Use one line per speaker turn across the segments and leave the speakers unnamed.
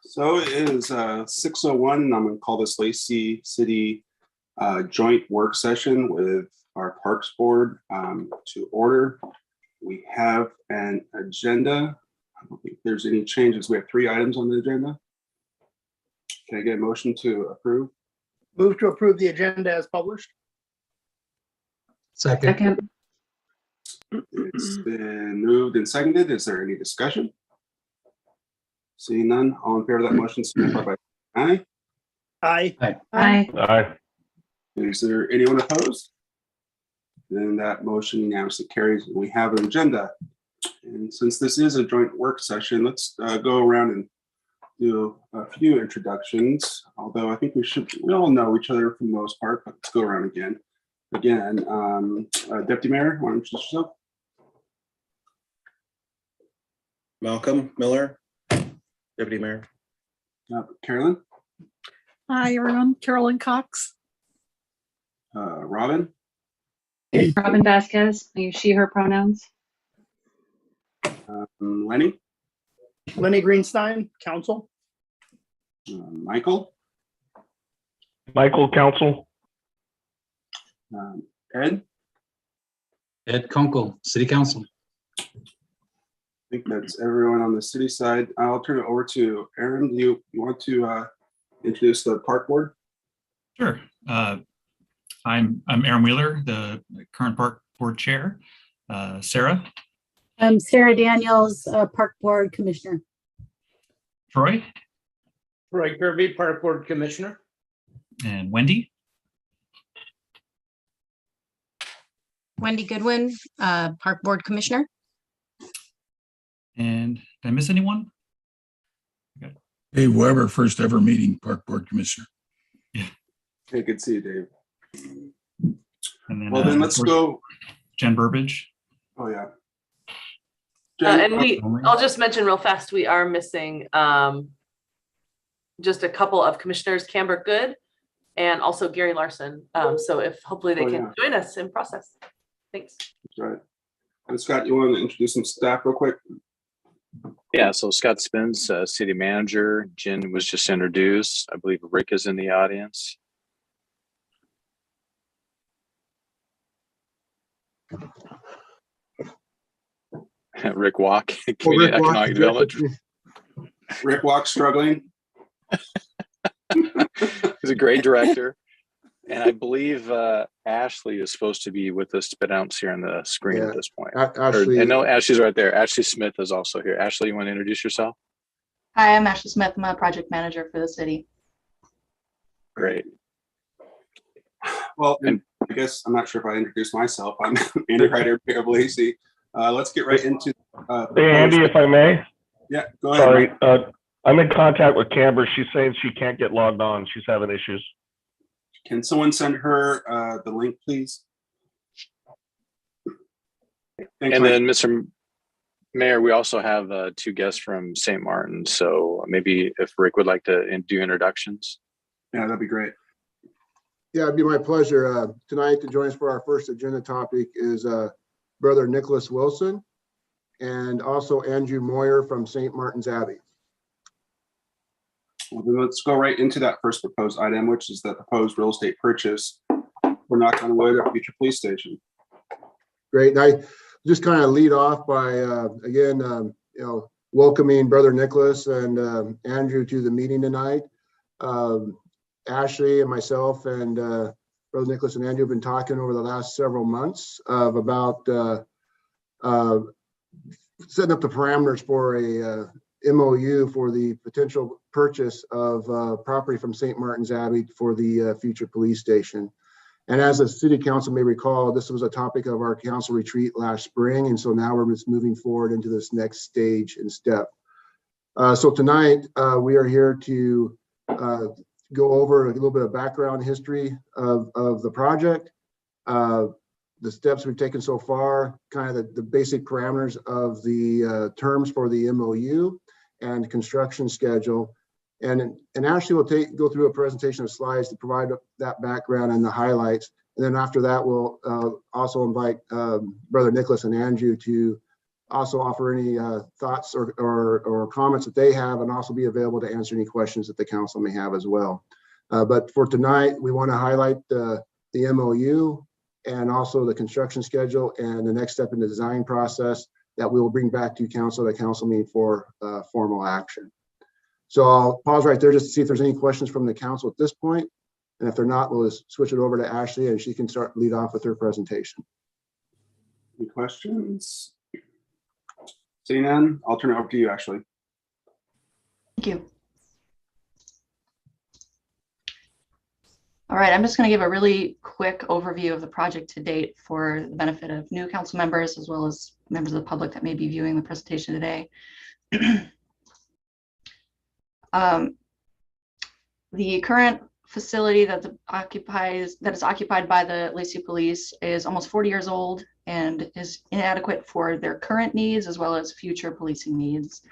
So it is 6:01, and I'm going to call this Lacey City joint work session with our Parks Board to order. We have an agenda. I don't think there's any changes. We have 3 items on the agenda. Can I get a motion to approve?
Move to approve the agenda as published.
Second.
It's been moved and seconded. Is there any discussion? Seeing none, all in favor of that motion, signify by aye.
Aye.
Aye.
Aye.
Is there anyone opposed? Then that motion unanimously carries. We have an agenda. And since this is a joint work session, let's go around and do a few introductions. Although I think we all know each other for the most part, but let's go around again. Deputy Mayor, why don't you introduce yourself?
Malcolm Miller, Deputy Mayor.
Carolyn?
Hi, everyone. Carolyn Cox.
Robin?
Robin Vasquez, I use she, her pronouns.
Lenny?
Lenny Greenstein, council.
Michael?
Michael, council.
Ed?
Ed Kunkel, City Council.
I think that's everyone on the city side. I'll turn it over to Aaron. Do you want to introduce the park board?
Sure. I'm Aaron Wheeler, the current park board chair. Sarah?
I'm Sarah Daniels, Park Board Commissioner.
Troy?
Troy Kirby, Park Board Commissioner.
And Wendy?
Wendy Goodwin, Park Board Commissioner.
And did I miss anyone?
Dave Weber, first ever meeting Park Board Commissioner.
Yeah.
Hey, good to see you, Dave.
And then,
Well, then let's go.
Jen Burbage.
Oh, yeah.
I'll just mention real fast, we are missing just a couple of commissioners, Camber Good and also Gary Larson. So if hopefully they can join us in process. Thanks.
That's right. And Scott, you want to introduce some staff real quick?
Yeah, so Scott Spence, City Manager. Jen was just introduced. I believe Rick is in the audience. Rick Walk, Community Economic Development.
Rick Walk struggling.
He's a great director. And I believe Ashley is supposed to be with us, but I don't see her on the screen at this point.
Ashley,
I know Ashley's right there. Ashley Smith is also here. Ashley, you want to introduce yourself?
Hi, I'm Ashley Smith. I'm a project manager for the city.
Great.
Well, and I guess I'm not sure if I introduced myself. I'm Andy Ryder, Mayor of Lacey. Let's get right into.
Hey, Andy, if I may.
Yeah, go ahead.
Sorry, I'm in contact with Camber. She's saying she can't get logged on. She's having issues.
Can someone send her the link, please? Thanks,
And
Mike.
then, Mr. Mayor, we also have 2 guests from St. Martin. So maybe if Rick would like to do introductions.
Yeah, that'd be great.
yeah, it'd be my pleasure. Tonight to join us for our first agenda topic is Brother Nicholas Wilson and also Andrew Moyer from St. Martin's Abbey.
Well, then let's go right into that first proposed item, which is the proposed real estate purchase for Knock on Wood, a future police station.
Great. And I just kind of lead off by, again, welcoming Brother Nicholas and Andrew to the meeting tonight. Ashley and myself and Brother Nicholas and Andrew have been talking over the last several months about setting up the parameters for a MOU for the potential purchase of property from St. Martin's Abbey for the future police station. And as the city council may recall, this was a topic of our council retreat last spring. And so now we're just moving forward into this next stage and step. So tonight we are here to go over a little bit of background history of the project, the steps we've taken so far, kind of the basic parameters of the terms for the MOU and construction schedule. And Ashley will go through a presentation of slides to provide that background and the highlights. And then after that, we'll also invite Brother Nicholas and Andrew to also offer any thoughts or comments that they have, and also be available to answer any questions that the council may have as well. But for tonight, we want to highlight the MOU and also the construction schedule and the next step in the design process that we will bring back to council, the council meeting for formal action. So I'll pause right there just to see if there's any questions from the council at this point. And if they're not, we'll just switch it over to Ashley and she can lead off with her presentation.
Any questions? Seeing none, I'll turn it over to you, Ashley.
Thank you. All right, I'm just going to give a really quick overview of the project to date for the benefit of new council members as well as members of the public that may be viewing the presentation today. The current facility that is occupied by the Lacey Police is almost 40 years old and is inadequate for their current needs as well as future policing needs.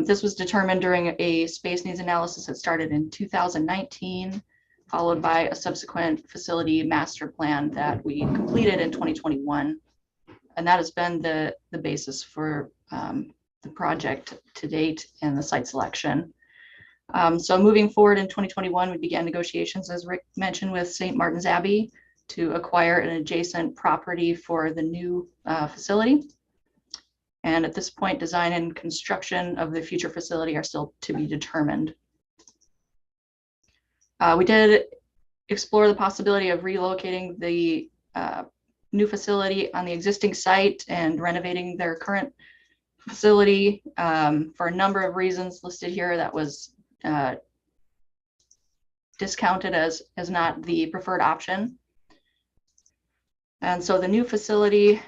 This was determined during a space needs analysis that started in 2019, followed by a subsequent facility master plan that we completed in 2021. And that has been the basis for the project to date and the site selection. So moving forward in 2021, we began negotiations, as Rick mentioned, with St. Martin's Abbey to acquire an adjacent property for the new facility. And at this point, design and construction of the future facility are still to be determined. We did explore the possibility of relocating the new facility on the existing site and renovating their current facility for a number of reasons listed here. That was discounted as not the preferred option. And so the new facility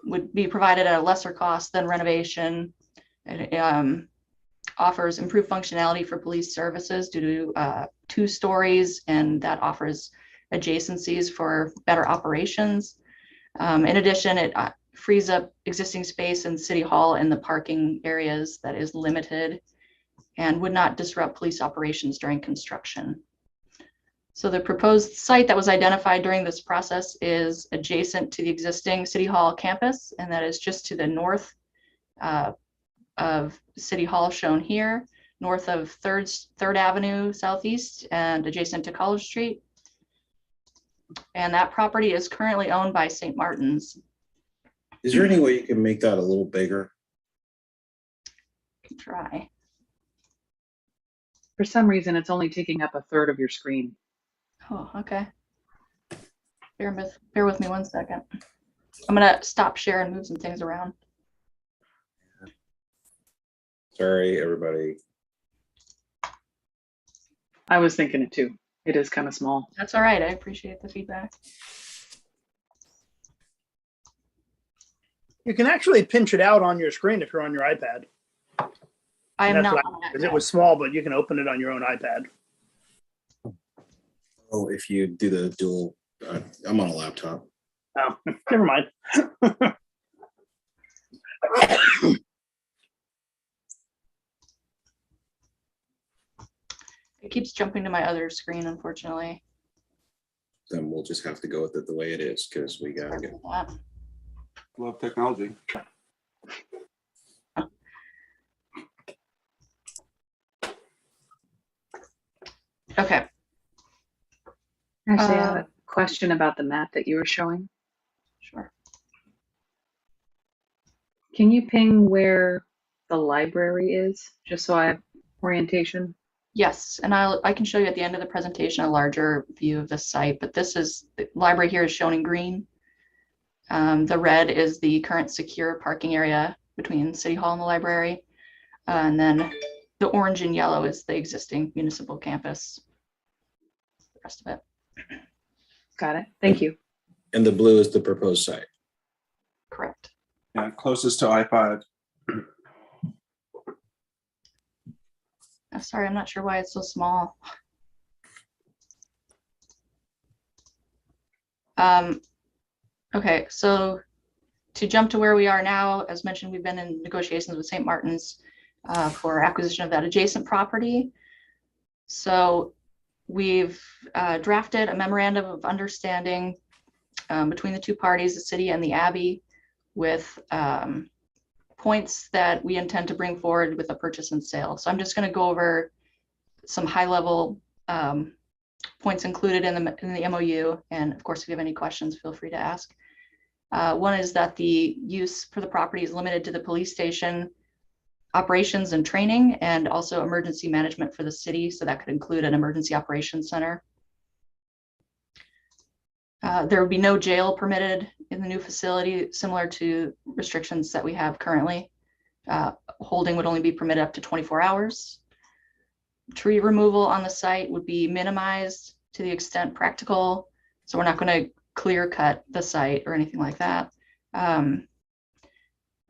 would be provided at a lesser cost than renovation. It offers improved functionality for police services due to 2 stories, and that offers adjacencies for better operations. In addition, it frees up existing space in City Hall in the parking areas that is limited and would not disrupt police operations during construction. So the proposed site that was identified during this process is adjacent to the existing City Hall campus, and that is just to the north of City Hall shown here, north of 3rd Avenue Southeast and adjacent to College Street. And that property is currently owned by St. Martin's.
Is there any way you can make that a little bigger?
Can try.
For some reason, it's only taking up 1/3 of your screen.
Oh, okay. Bear with me 1 second. I'm gonna stop share and move some things around.
Sorry, everybody.
I was thinking it too. It is kind of small.
That's all right. I appreciate the feedback.
You can actually pinch it out on your screen if you're on your iPad.
I am not.
Because it was small, but you can open it on your own iPad.
Oh, if you do the dual, I'm on a laptop.
Oh, never mind.
It keeps jumping to my other screen, unfortunately.
Then we'll just have to go with it the way it is because we gotta get.
Love technology.
Okay.
Actually, I have a question about the map that you were showing.
Sure.
Can you ping where the library is, just so I have orientation?
Yes, and I can show you at the end of the presentation a larger view of the site, but this is, the library here is shown in green. The red is the current secure parking area between City Hall and the library. And then the orange and yellow is the existing municipal campus. The rest of it.
Got it. Thank you.
And the blue is the proposed site.
Correct.
Yeah, closest to I-5.
I'm sorry, I'm not sure why it's so small. Okay, so to jump to where we are now, as mentioned, we've been in negotiations with St. Martin's for acquisition of that adjacent property. So we've drafted a memorandum of understanding between the two parties, the city and the Abbey, with points that we intend to bring forward with a purchase and sale. So I'm just going to go over some high level points included in the MOU. And of course, if you have any questions, feel free to ask. One is that the use for the property is limited to the police station operations and training, and also emergency management for the city. So that could include an emergency operations center. There would be no jail permitted in the new facility, similar to restrictions that we have currently. Holding would only be permitted up to 24 hours. Tree removal on the site would be minimized to the extent practical. So we're not going to clear cut the site or anything like that. The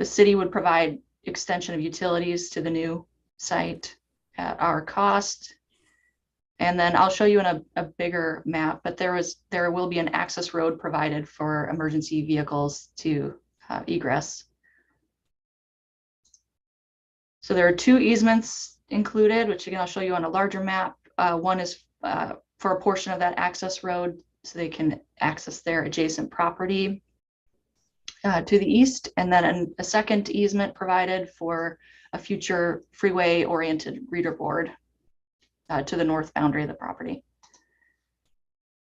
city would provide extension of utilities to the new site at our cost. And then I'll show you in a bigger map, but there will be an access road provided for emergency vehicles to egress. So there are 2 easements included, which again, I'll show you on a larger map. One is for a portion of that access road so they can access their adjacent property to the east, and then a second easement provided for a future freeway-oriented reader board to the north boundary of the property.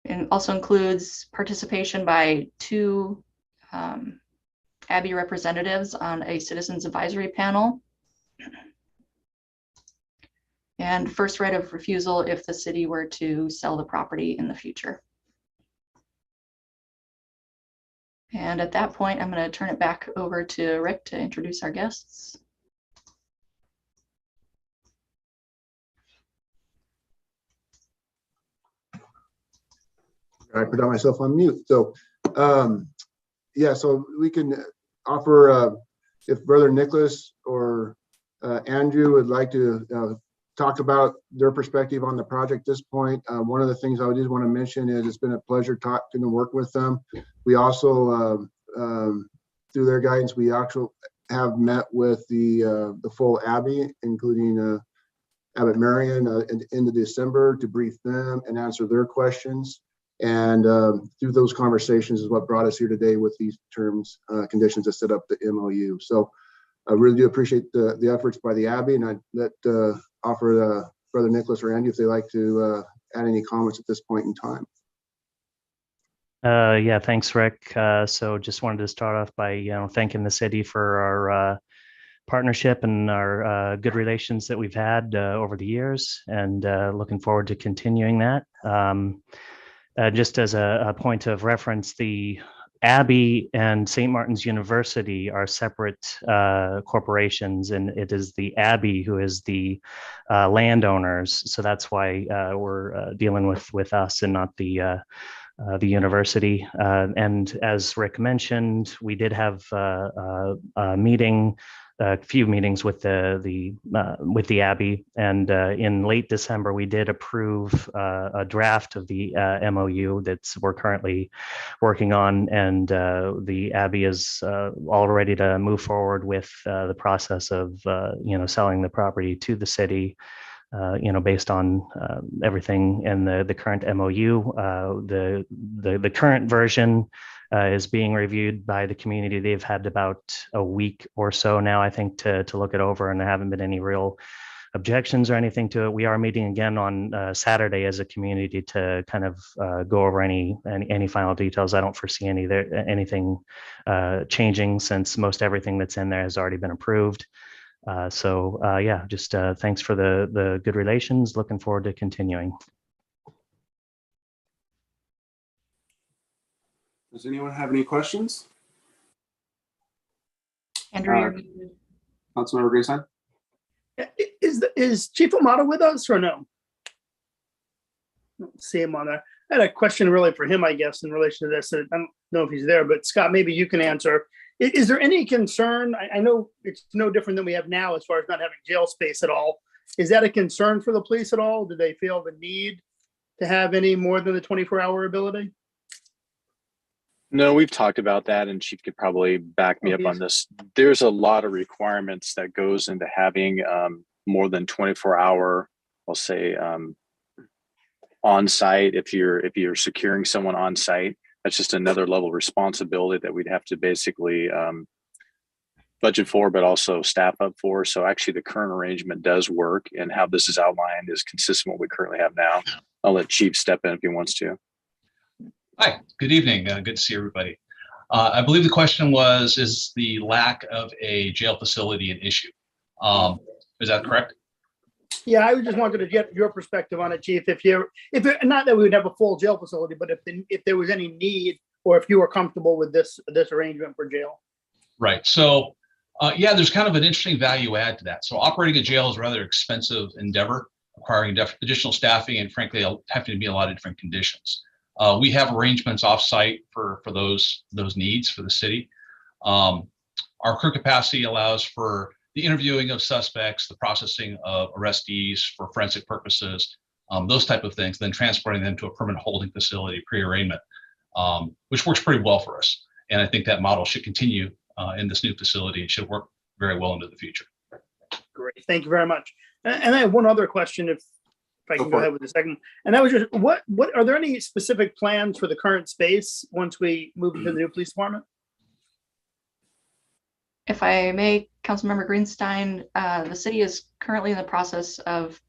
And also includes participation by 2 Abbey representatives on a citizens advisory panel, and first right of refusal if the city were to sell the property in the future. And at that point, I'm going to turn it back over to Rick to introduce our guests.
I put myself on mute. So, yeah, so we can offer, if Brother Nicholas or Andrew would like to talk about their perspective on the project at this point. One of the things I did want to mention is it's been a pleasure talking and work with them. We also, through their guidance, we actually have met with the full Abbey, including Abbot Marion in the end of December, to brief them and answer their questions. And through those conversations is what brought us here today with these terms, conditions to set up the MOU. So I really do appreciate the efforts by the Abbey, and I'd let offer Brother Nicholas or Andy if they like to add any comments at this point in time.
Yeah, thanks, Rick. So just wanted to start off by thanking the city for our partnership and our good relations that we've had over the years, and looking forward to continuing that. Just as a point of reference, the Abbey and St. Martin's University are separate corporations, and it is the Abbey who is the landowners. So that's why we're dealing with us and not the university. And as Rick mentioned, we did have a meeting, a few meetings with the Abbey, and in late December we did approve a draft of the MOU that we're currently working on, and the Abbey is all ready to move forward with the process of selling the property to the city. Based on everything in the current MOU, the current version is being reviewed by the community. They've had about a week or so now, I think, to look it over, and there haven't been any real objections or anything to it. We are meeting again on Saturday as a community to kind of go over any final details. I don't foresee anything changing, since most everything that's in there has already been approved. Yeah, just thanks for the good relations. Looking forward to continuing.
Does anyone have any questions?
Andrew,
Councilmember Greenstein?
Is Chief Amato with us or no? I don't see him on there. I had a question really for him, I guess, in relation to this. I don't know if he's there, but Scott, maybe you can answer. Is there any concern? I know it's no different than we have now as far as not having jail space at all. Is that a concern for the police at all? Do they feel the need to have any more than the 24-hour ability?
No, we've talked about that, and Chief could probably back me up on this. There's a lot of requirements that goes into having more than 24-hour, I'll say, on site. If you're securing someone on site, that's just another level of responsibility that we'd have to basically budget for, but also staff up for. So actually the current arrangement does work, and how this is outlined is consistent with what we currently have now. I'll let Chief step in if he wants to.
Hi, good evening. Good to see everybody. I believe the question was, is the lack of a jail facility an issue? Is that correct?
Yeah, I just wanted to get your perspective on it, Chief. Not that we would have a full jail facility, but if there was any need, or if you were comfortable with this arrangement for jail. Right. So, yeah, there's kind of an interesting value add to that. So operating a jail is a rather expensive endeavor, requiring additional staffing, and frankly, having to be in a lot of different conditions. We have arrangements offsite for those needs for the city. Our current capacity allows for the interviewing of suspects, the processing of arrestees for forensic purposes, those type of things, then transporting them to a permanent holding facility pre-arraignment, which works pretty well for us. And I think that model should continue in this new facility and should work very well into the future. Great, thank you very much. And I have one other question, if I can go ahead with the second. And that was just, what are there any specific plans for the current space once we move into the new police department?
If I may, Councilmember Greenstein, the city is currently in the process of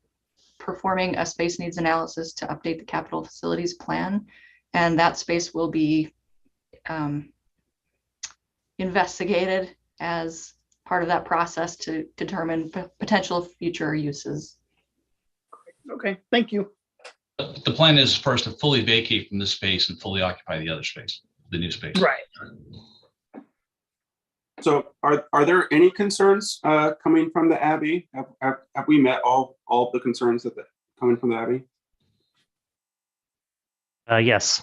performing a space needs analysis to update the capital facilities plan, and that space will be investigated as part of that process to determine potential future uses.
Okay, thank you.
The plan is first to fully vacate from this space and fully occupy the other space, the new space.
Right.
So are there any concerns coming from the Abbey? Have we met all the concerns that coming from the Abbey?
Yes.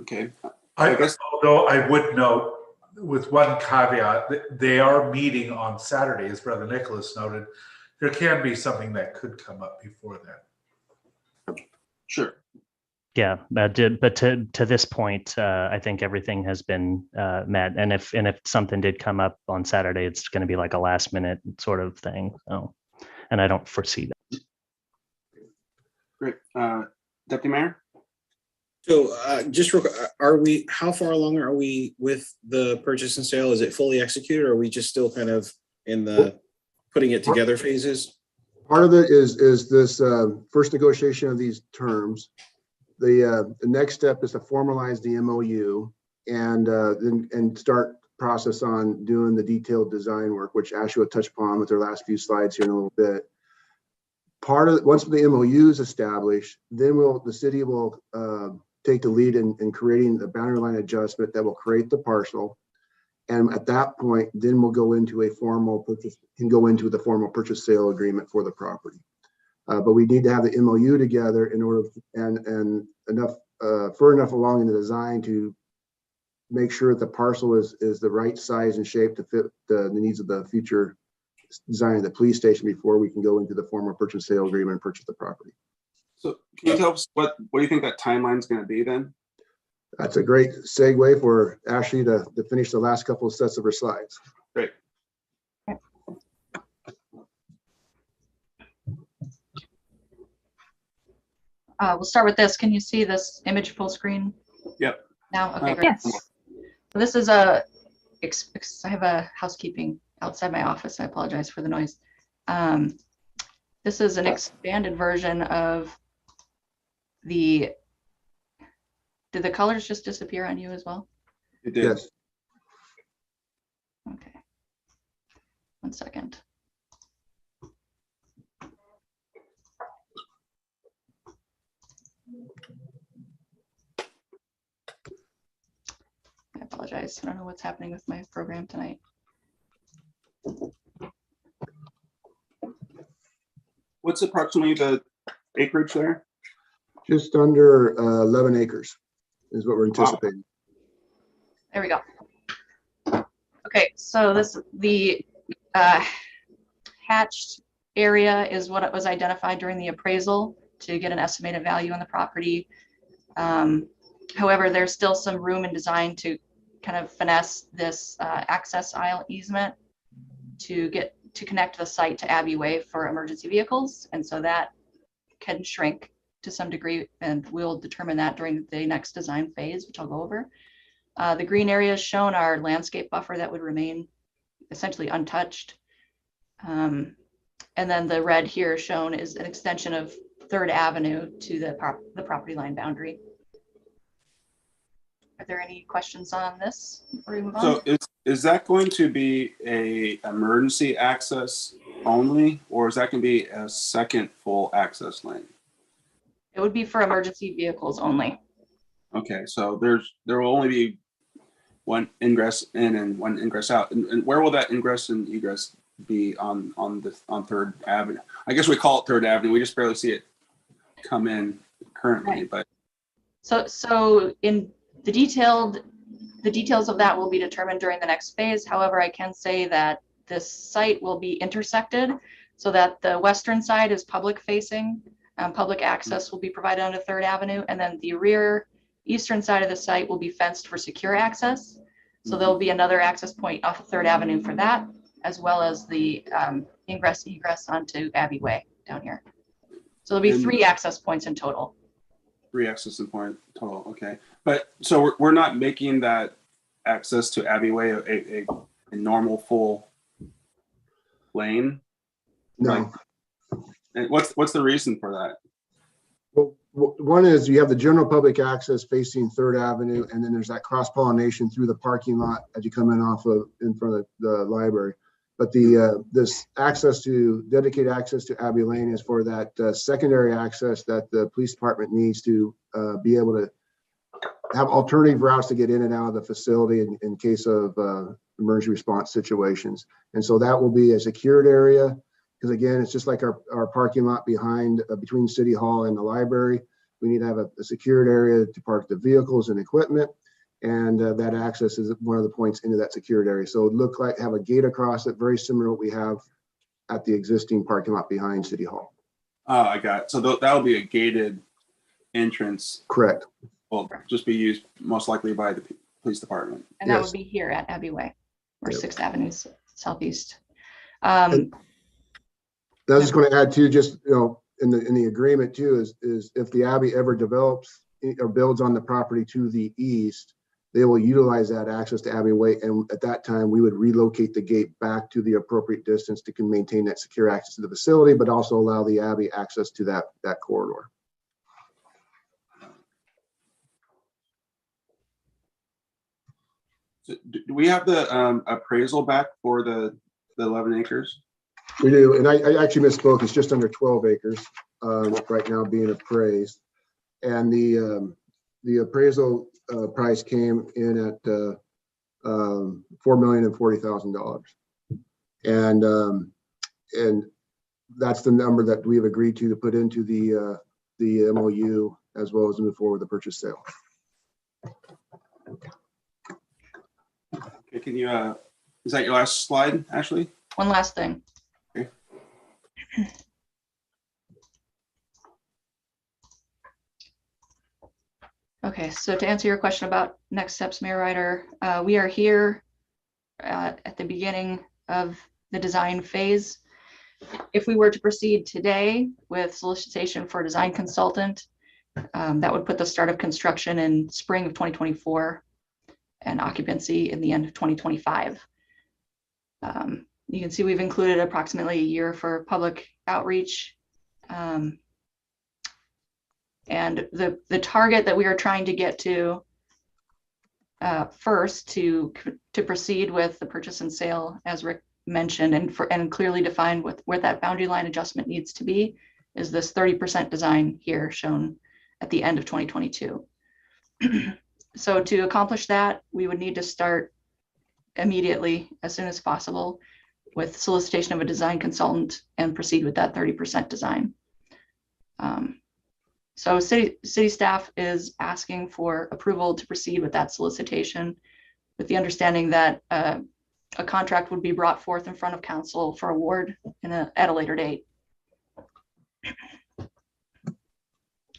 Okay.
I guess, although I would note with one caveat, that they are meeting on Saturday, as Brother Nicholas noted. There can be something that could come up before that.
Sure.
Yeah, but to this point, I think everything has been met. And if something did come up on Saturday, it's going to be like a last minute sort of thing. So, and I don't foresee that.
Great, Deputy Mayor.
So just real quick, how far along are we with the purchase and sale? Is it fully executed, or are we just still kind of in the putting it together phases?
Part of it is this first negotiation of these terms. The next step is to formalize the MOU and start process on doing the detailed design work, which Ashley will touch upon with her last few slides here in a little bit. Part of once the MOU is established, then the city will take the lead in creating the boundary line adjustment that will create the parcel. And at that point, then we'll go into the formal purchase sale agreement for the property. But we need to have the MOU together in order and enough along in the design to make sure that the parcel is the right size and shape to fit the needs of the future design of the police station before we can go into the formal purchase sale agreement and purchase the property.
So can you tell us what do you think that timeline is going to be then?
That's a great segue for Ashley to finish the last couple of sets of her slides.
Great.
We'll start with this. Can you see this image full screen?
Yep.
Now, okay, great.
Yes.
So this is I have a housekeeping outside my office. I apologize for the noise. This is an expanded version of did the colors just disappear on you as well?
It did.
Yes.
Okay. 1 second. I apologize. I don't know what's happening with my program tonight.
What's approximately the acreage there?
Just under 11 acres is what we're anticipating.
There we go. Okay, so the hatched area is what it was identified during the appraisal to get an estimated value on the property. However, there's still some room in design to kind of finesse this access aisle easement to connect the site to Abbey Way for emergency vehicles, and so that can shrink to some degree, and we'll determine that during the next design phase, which I'll go over. The green areas shown are landscape buffer that would remain essentially untouched. And then the red here shown is an extension of 3rd Avenue to the property line boundary. Are there any questions on this before we move on?
So is that going to be a emergency access only, or is that going to be a second full access lane?
It would be for emergency vehicles only.
Okay, so there will only be one ingress in and one ingress out. And where will that ingress and egress be on 3rd Avenue? I guess we call it 3rd Avenue. We just barely see it come in currently,
Right.
but
So in the details of that will be determined during the next phase. However, I can say that this site will be intersected so that the western side is public facing. Public access will be provided onto 3rd Avenue, and then the rear eastern side of the site will be fenced for secure access. So there'll be another access point off of 3rd Avenue for that, as well as the ingress egress onto Abbey Way down here. So there'll be 3 access points in total.
3 access point total. Okay, but so we're not making that access to Abbey Way a normal full lane?
No.
And what's the reason for that?
Well, one is you have the general public access facing 3rd Avenue, and then there's that cross pollination through the parking lot as you come in front of the library. But this dedicated access to Abbey Lane is for that secondary access that the police department needs to be able to have alternative routes to get in and out of the facility in case of emergency response situations. And so that will be a secured area, because again, it's just like our parking lot behind between City Hall and the library. We need to have a secured area to park the vehicles and equipment. And that access is one of the points into that secured area. So it look like have a gate across it, very similar to what we have at the existing parking lot behind City Hall.
Oh, I got it. So that'll be a gated entrance.
Correct.
Will just be used most likely by the police department.
And that would be here at Abbey Way, or 6th Avenue Southeast. I
was just going to add too, just in the agreement too, is if the Abbey ever develops or builds on the property to the east, they will utilize that access to Abbey Way, and at that time we would relocate the gate back to the appropriate distance to maintain that secure access to the facility, but also allow the Abbey access to that corridor.
So do we have the appraisal back for the 11 acres?
We do, and I actually misspoke. It's just under 12 acres right now being appraised, and the appraisal price came in at $4,040,000, and that's the number that we've agreed to put into the MOU as well as move forward with the purchase sale.
Okay, can you is that your last slide, Ashley?
One last thing.
Okay.
Okay, so to answer your question about next steps, Mayor Ryder, we are here at the beginning of the design phase. If we were to proceed today with solicitation for a design consultant, that would put the start of construction in spring of 2024 and occupancy in the end of 2025. You can see we've included approximately a year for public outreach. And the target that we are trying to get to first to proceed with the purchase and sale, as Rick mentioned, and clearly defined where that boundary line adjustment needs to be, is this 30% design here shown at the end of 2022. So to accomplish that, we would need to start immediately, as soon as possible, with solicitation of a design consultant and proceed with that 30% design. So city staff is asking for approval to proceed with that solicitation, with the understanding that a contract would be brought forth in front of council for award at a later date. Are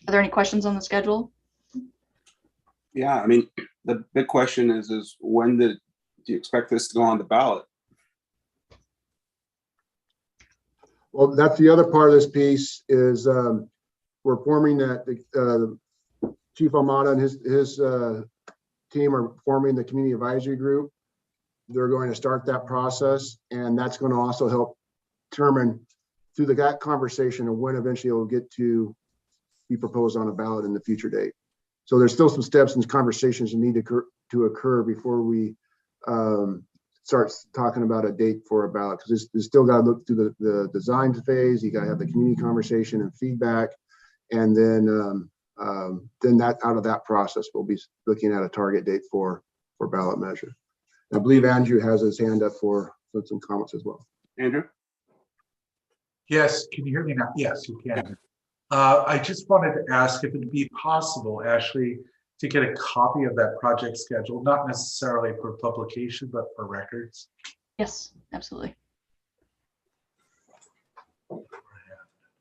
there any questions on the schedule?
Yeah, I mean, the big question is when do you expect this to go on the ballot?
Well, that's the other part of this piece is we're forming that, Chief Almada and his team are forming the community advisory group. They're going to start that process, and that's going to also help determine through that conversation of when eventually it will get to be proposed on a ballot in the future date. So there's still some steps and conversations that need to occur before we start talking about a date for a ballot, because it's still got to look through the design phase. You got to have the community conversation and feedback, and then that out of that process, we'll be looking at a target date for ballot measure. I believe Andrew has his hand up for some comments as well.
Andrew?
Yes, can you hear me now? Yes, you can. I just wanted to ask if it'd be possible, Ashley, to get a copy of that project schedule, not necessarily for publication, but for records.
Yes, absolutely.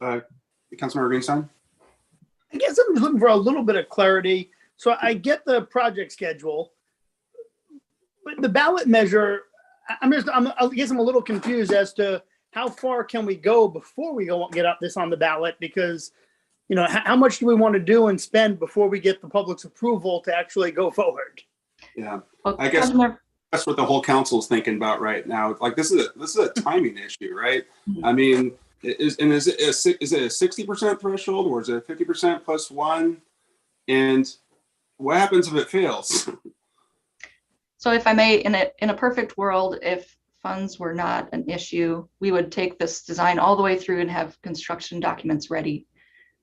Councilmember Greenstein?
I guess I'm just looking for a little bit of clarity. So I get the project schedule, but the ballot measure, I guess I'm a little confused as to how far can we go before we get up this on the ballot? Because, you know, how much do we want to do and spend before we get the public's approval to actually go forward?
Yeah,
well,
I guess that's what the whole council is thinking about right now. Like this is a timing issue, right? I mean, is it a 60% threshold, or is it a 50% plus one? And what happens if it fails?
So if I may, in a perfect world, if funds were not an issue, we would take this design all the way through and have construction documents ready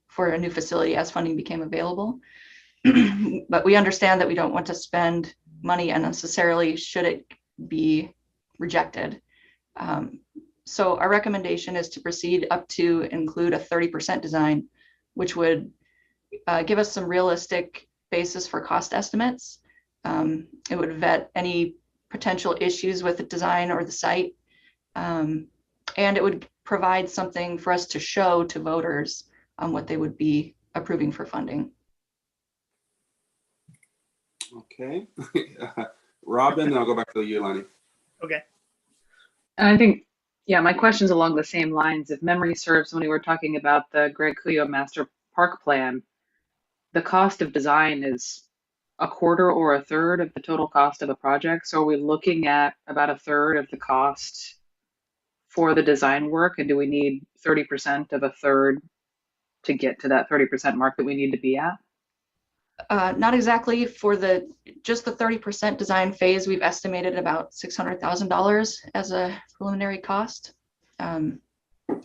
for a new facility as funding became available. But we understand that we don't want to spend money unnecessarily should it be rejected. So our recommendation is to proceed up to include a 30% design, which would give us some realistic basis for cost estimates. It would vet any potential issues with the design or the site. And it would provide something for us to show to voters on what they would be approving for funding.
Okay. Robin, I'll go back to you, Lenny.
Okay.
And I think, yeah, my question's along the same lines. If memory serves, when we were talking about the Greg Cuyo Master Park Plan, the cost of design is a quarter or a third of the total cost of a project. So are we looking at about a third of the cost for the design work? And do we need 30% of a third to get to that 30% mark that we need to be at?
Not exactly. For just the 30% design phase, we've estimated about $600,000 as a preliminary cost. And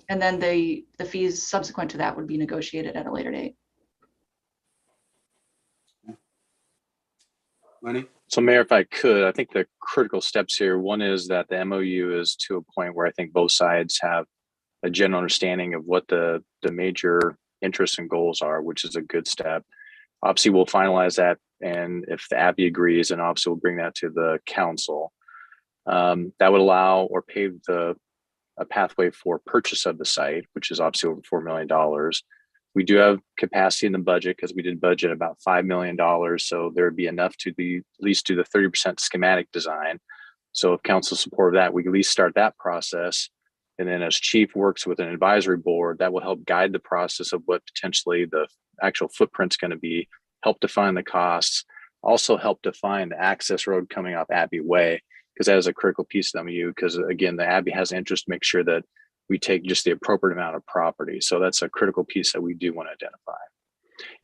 then the fees subsequent to that would be negotiated at a later date.
Lenny?
So Mayor, if I could, I think the critical steps here, one is that the MOU is to a point where I think both sides have a general understanding of what the major interests and goals are, which is a good step. Obviously, we'll finalize that, and if the Abbey agrees, then obviously we'll bring that to the council. That would allow or pave a pathway for purchase of the site, which is obviously over $4 million. We do have capacity in the budget because we did budget about $5 million, so there would be enough to at least do the 30% schematic design. So if council support that, we can at least start that process. And then as chief works with an advisory board, that will help guide the process of what potentially the actual footprint's going to be, help define the costs, also help define the access road coming off Abbey Way, because that is a critical piece of the MOU, because again, the Abbey has interest to make sure that we take just the appropriate amount of property. So that's a critical piece that we do want to identify.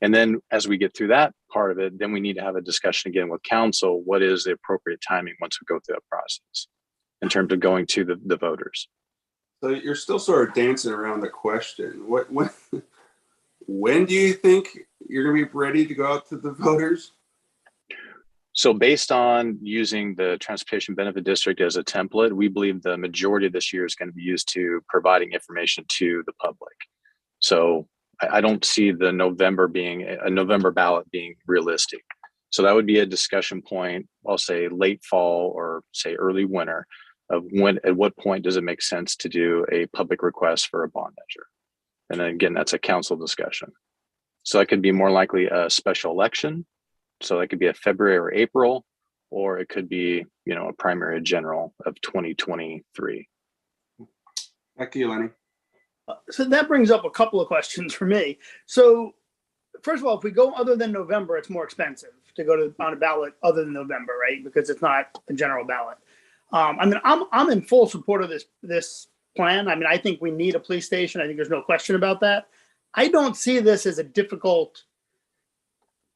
And then as we get through that part of it, then we need to have a discussion again with council. What is the appropriate timing once we go through that process in terms of going to the voters?
So you're still sort of dancing around the question. When do you think you're going to be ready to go out to the voters?
So based on using the Transportation Benefit District as a template, we believe the majority of this year is going to be used to providing information to the public. So I don't see the November ballot being realistic. So that would be a discussion point, I'll say late fall or say early winter, of at what point does it make sense to do a public request for a bond measure? And then again, that's a council discussion. So that could be more likely a special election. So that could be a February or April, or it could be, a primary general of 2023.
Back to you, Lenny.
So that brings up a couple of questions for me. So first of all, if we go other than November, it's more expensive to go to on a ballot other than November, right? Because it's not a general ballot. I mean, I'm in full support of this plan. I mean, I think we need a police station. I think there's no question about that. I don't see this as a difficult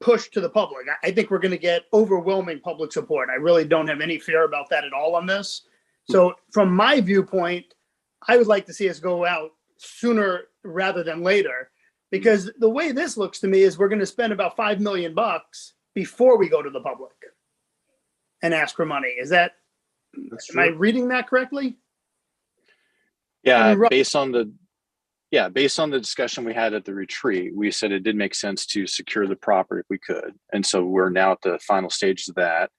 push to the public. I think we're going to get overwhelming public support. I really don't have any fear about that at all on this. So from my viewpoint, I would like to see us go out sooner rather than later, because the way this looks to me is we're going to spend about $5 million before we go to the public and ask for money. Is that, am I reading that correctly?
Yeah, based on the discussion we had at the retreat, we said it did make sense to secure the property if we could. And so we're now at the final stages of that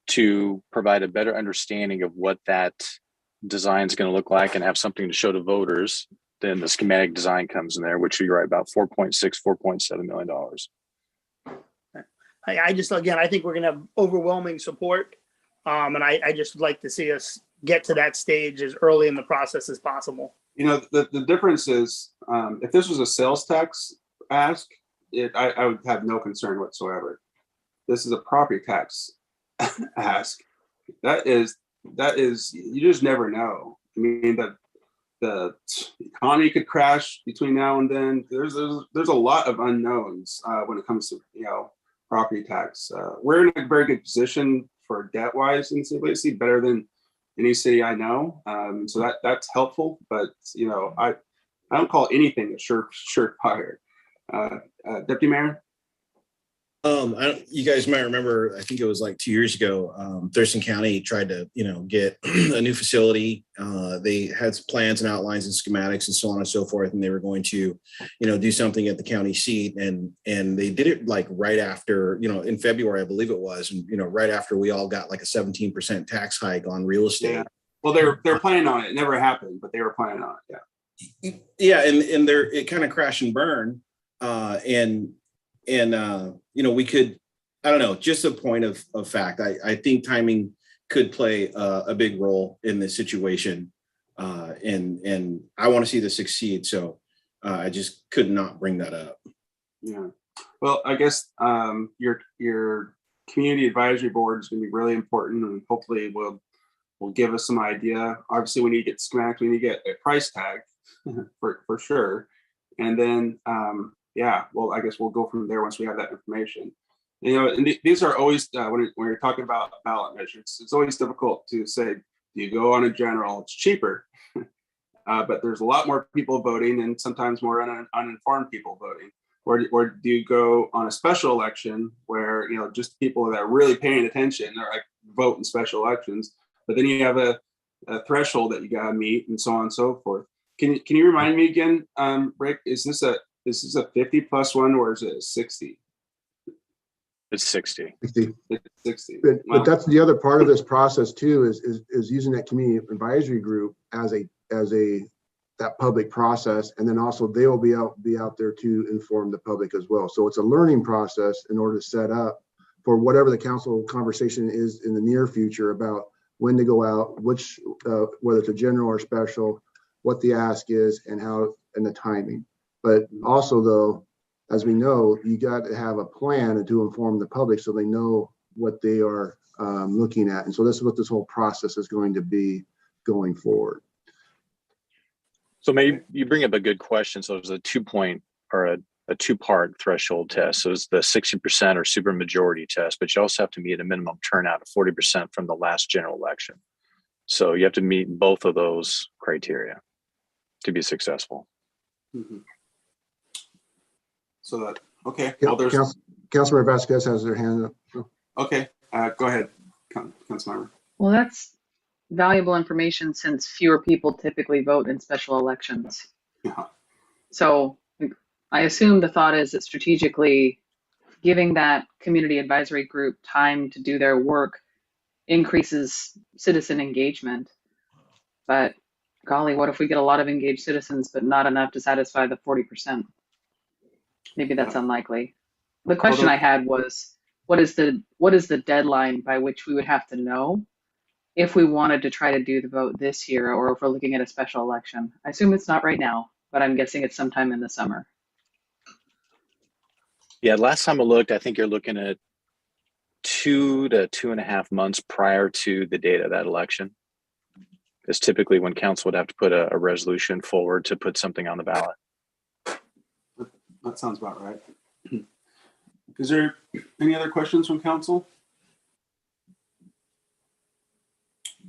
to provide a better understanding of what that design is going to look like and have something to show to voters. Then the schematic design comes in there, which you're right, about $4.7 million.
I just, again, I think we're going to have overwhelming support. And I just would like to see us get to that stage as early in the process as possible.
You know, the difference is if this was a sales tax ask, I would have no concern whatsoever. This is a property tax ask. That is, you just never know. I mean, the economy could crash between now and then. There's a lot of unknowns when it comes to, you know, property tax. We're in a very good position for debt wise in St. Lacey, better than any city I know. So that's helpful, but you know, I don't call anything a surefire. Deputy Mayor.
You guys might remember, I think it was like 2 years ago, Thurston County tried to, get a new facility. They had plans and outlines and schematics and so on and so forth, and they were going to, do something at the county seat, and they did it like right after, in February, I believe it was, and right after we all got like a 17% tax hike on real estate.
Yeah. Well, they're planning on it. It never happened, but they were planning on it. Yeah.
Yeah, and it kind of crashed and burned, we could, I don't know, just a point of fact. I think timing could play a big role in this situation. And I want to see this succeed. So I just could not bring that up.
Yeah. Well, I guess your community advisory board is going to be really important, and hopefully will give us some idea. Obviously, we need to get schematics, we need to get a price tag for sure. And then, well, I guess we'll go from there once we have that information. And these are always, when you're talking about ballot measures, it's always difficult to say, do you go on a general? It's cheaper, but there's a lot more people voting and sometimes more uninformed people voting. Or do you go on a special election where, just people that are really paying attention or like vote in special elections, but then you have a threshold that you got to meet and so on and so forth. Can you remind me again, Rick, is this a 50 plus one, or is it a 60?
It's 60.
60.
It's 60.
But that's the other part of this process too, is using that community advisory group as that public process, and then also they will be out there to inform the public as well. So it's a learning process in order to set up for whatever the council conversation is in the near future about when to go out, which whether it's a general or special, what the ask is, and how, and the timing. But also, though, as we know, you got to have a plan to inform the public so they know what they are looking at. And so this is what this whole process is going to be going forward.
So maybe you bring up a good question. So there's a 2-point or a 2-part threshold test. So it's the 60% or supermajority test, but you also have to meet a minimum turnout of 40% from the last general election. So you have to meet both of those criteria to be successful.
Mm-hmm. So that, okay.
Well, Councilmember Vasquez has their hand up.
Okay, go ahead, Councilmember.
Well, that's valuable information since fewer people typically vote in special elections.
Yeah.
So I assume the thought is that strategically giving that community advisory group time to do their work increases citizen engagement. But golly, what if we get a lot of engaged citizens, but not enough to satisfy the 40%? Maybe that's unlikely. The question I had was, what is the deadline by which we would have to know if we wanted to try to do the vote this year, or if we're looking at a special election? I assume it's not right now, but I'm guessing it's sometime in the summer.
Yeah, last time I looked, I think you're looking at 2 to 2.5 months prior to the date of that election. Is typically when council would have to put a resolution forward to put something on the ballot.
That sounds about right. Is there any other questions from council?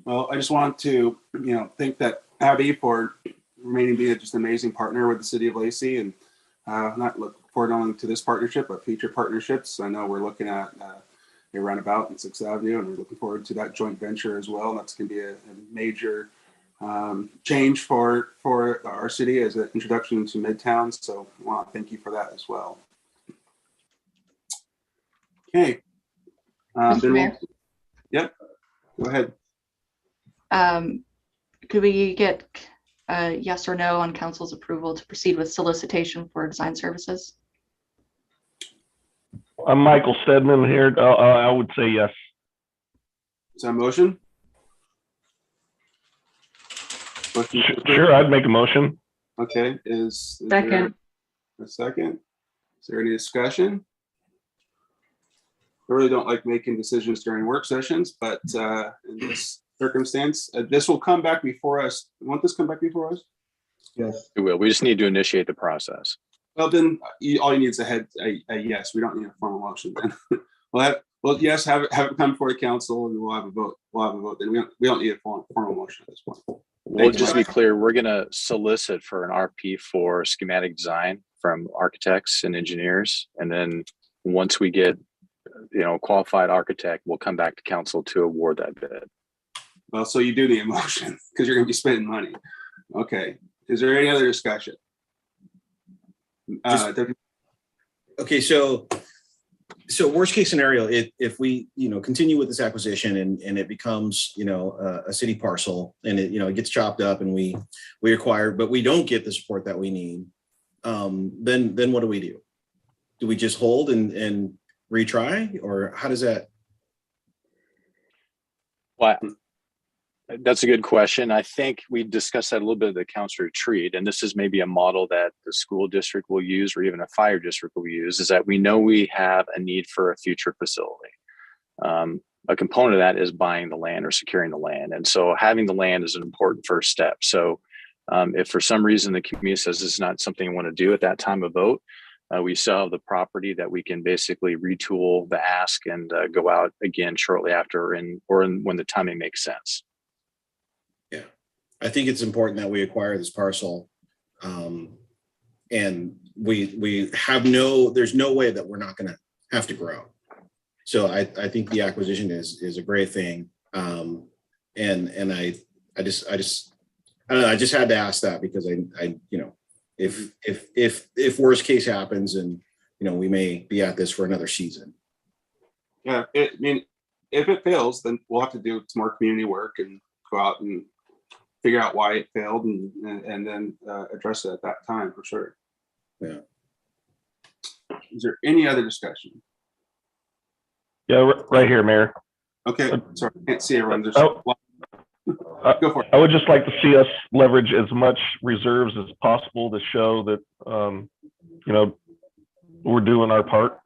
Well, I just want to, thank that Abby for remaining being just an amazing partner with the city of Lacey, and not look forward only to this partnership, but future partnerships. I know we're looking at a roundabout in 6th Avenue, and we're looking forward to that joint venture as well. That's going to be a major change for our city as an introduction to Midtown. So I want to thank you for that as well. Okay.
Mr. Mayor?
Yep. Go ahead.
Could we get a yes or no on council's approval to proceed with solicitation for design services?
I'm Michael Stedman here. I would say yes.
Is that a motion?
Sure, I'd make a motion.
Okay. Is
Second.
there a second? Is there any discussion? I really don't like making decisions during work sessions, but in this circumstance, this will come back before us. Won't this come back before us?
Yes.
It will. We just need to initiate the process.
Well, then all you need is a yes. We don't need a formal motion then. Well, yes, have it come before the council, and we'll have a vote. Then we don't need a formal motion at this point.
Well, just to be clear, we're going to solicit for an RP for schematic design from architects and engineers, and then once we get qualified architect, we'll come back to council to award that bid.
Well, so you do need a motion because you're going to be spending money. Okay. Is there any other discussion?
Okay, so worst case scenario, if we continue with this acquisition and it becomes a city parcel, and it gets chopped up and we acquire, but we don't get the support that we need, then what do? Do we just hold and retry, or how does that?
Well, that's a good question. I think we discussed that a little bit at the council retreat, and this is maybe a model that the school district will use, or even a fire district will use, is that we know we have a need for a future facility. A component of that is buying the land or securing the land. And so having the land is an important first step. So if for some reason the community says this is not something we want to do at that time of vote, we still have the property that we can basically retool the ask and go out again shortly after, when the timing makes sense.
Yeah, I think it's important that we acquire this parcel, and we have there's no way that we're not going to have to grow. So I think the acquisition is a great thing, and I just don't know, I just had to ask that because if worst case happens, and we may be at this for another season.
Yeah, if it fails, then we'll have to do some more community work and go out and figure out why it failed, and then address it at that time for sure.
Yeah.
Is there any other discussion?
Yeah, right here, Mayor.
Okay, sorry, I can't see everyone. Go for it.
I would just like to see us leverage as much reserves as possible to show that we're doing our part.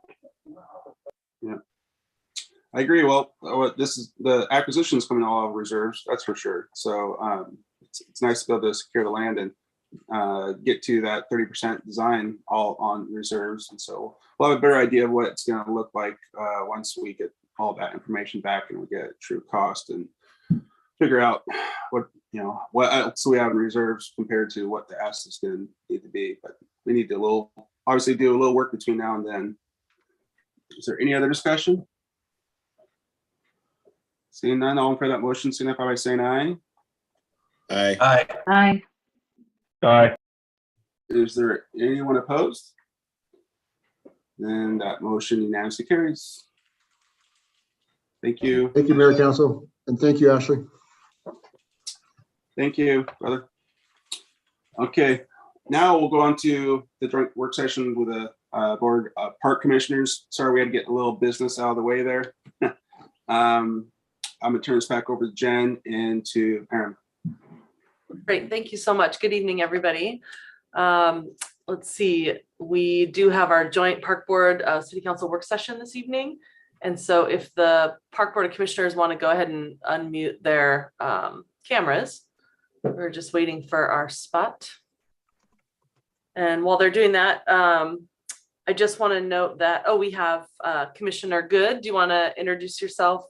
Yeah, I agree. Well, the acquisition is coming all out of reserves, that's for sure. So it's nice to be able to secure the land and get to that 30% design all on reserves. And so we'll have a better idea of what it's going to look like once we get all that information back and we get true cost and figure out what else we have in reserves compared to what the ask is going to need to be. But we need to obviously do a little work between now and then. Is there any other discussion? Seeing none, all in favor of that motion signify by saying aye.
Aye.
Aye.
Aye.
Aye.
Is there anyone opposed? Then that motion unanimously carries. Thank you.
Thank you, Mayor, Council, and thank you, Ashley.
Thank you, brother. Okay, now we'll go on to the joint work session with the board of park commissioners. Sorry, we had to get a little business out of the way there. I'm gonna turn this back over to Jen and to Aaron.
Great, thank you so much. Good evening, everybody. Let's see, we do have our joint park board city council work session this evening. And so if the park board of commissioners want to go ahead and unmute their cameras, we're just waiting for our spot. And while they're doing that, I just want to note that, we have Commissioner Good. Do you want to introduce yourself,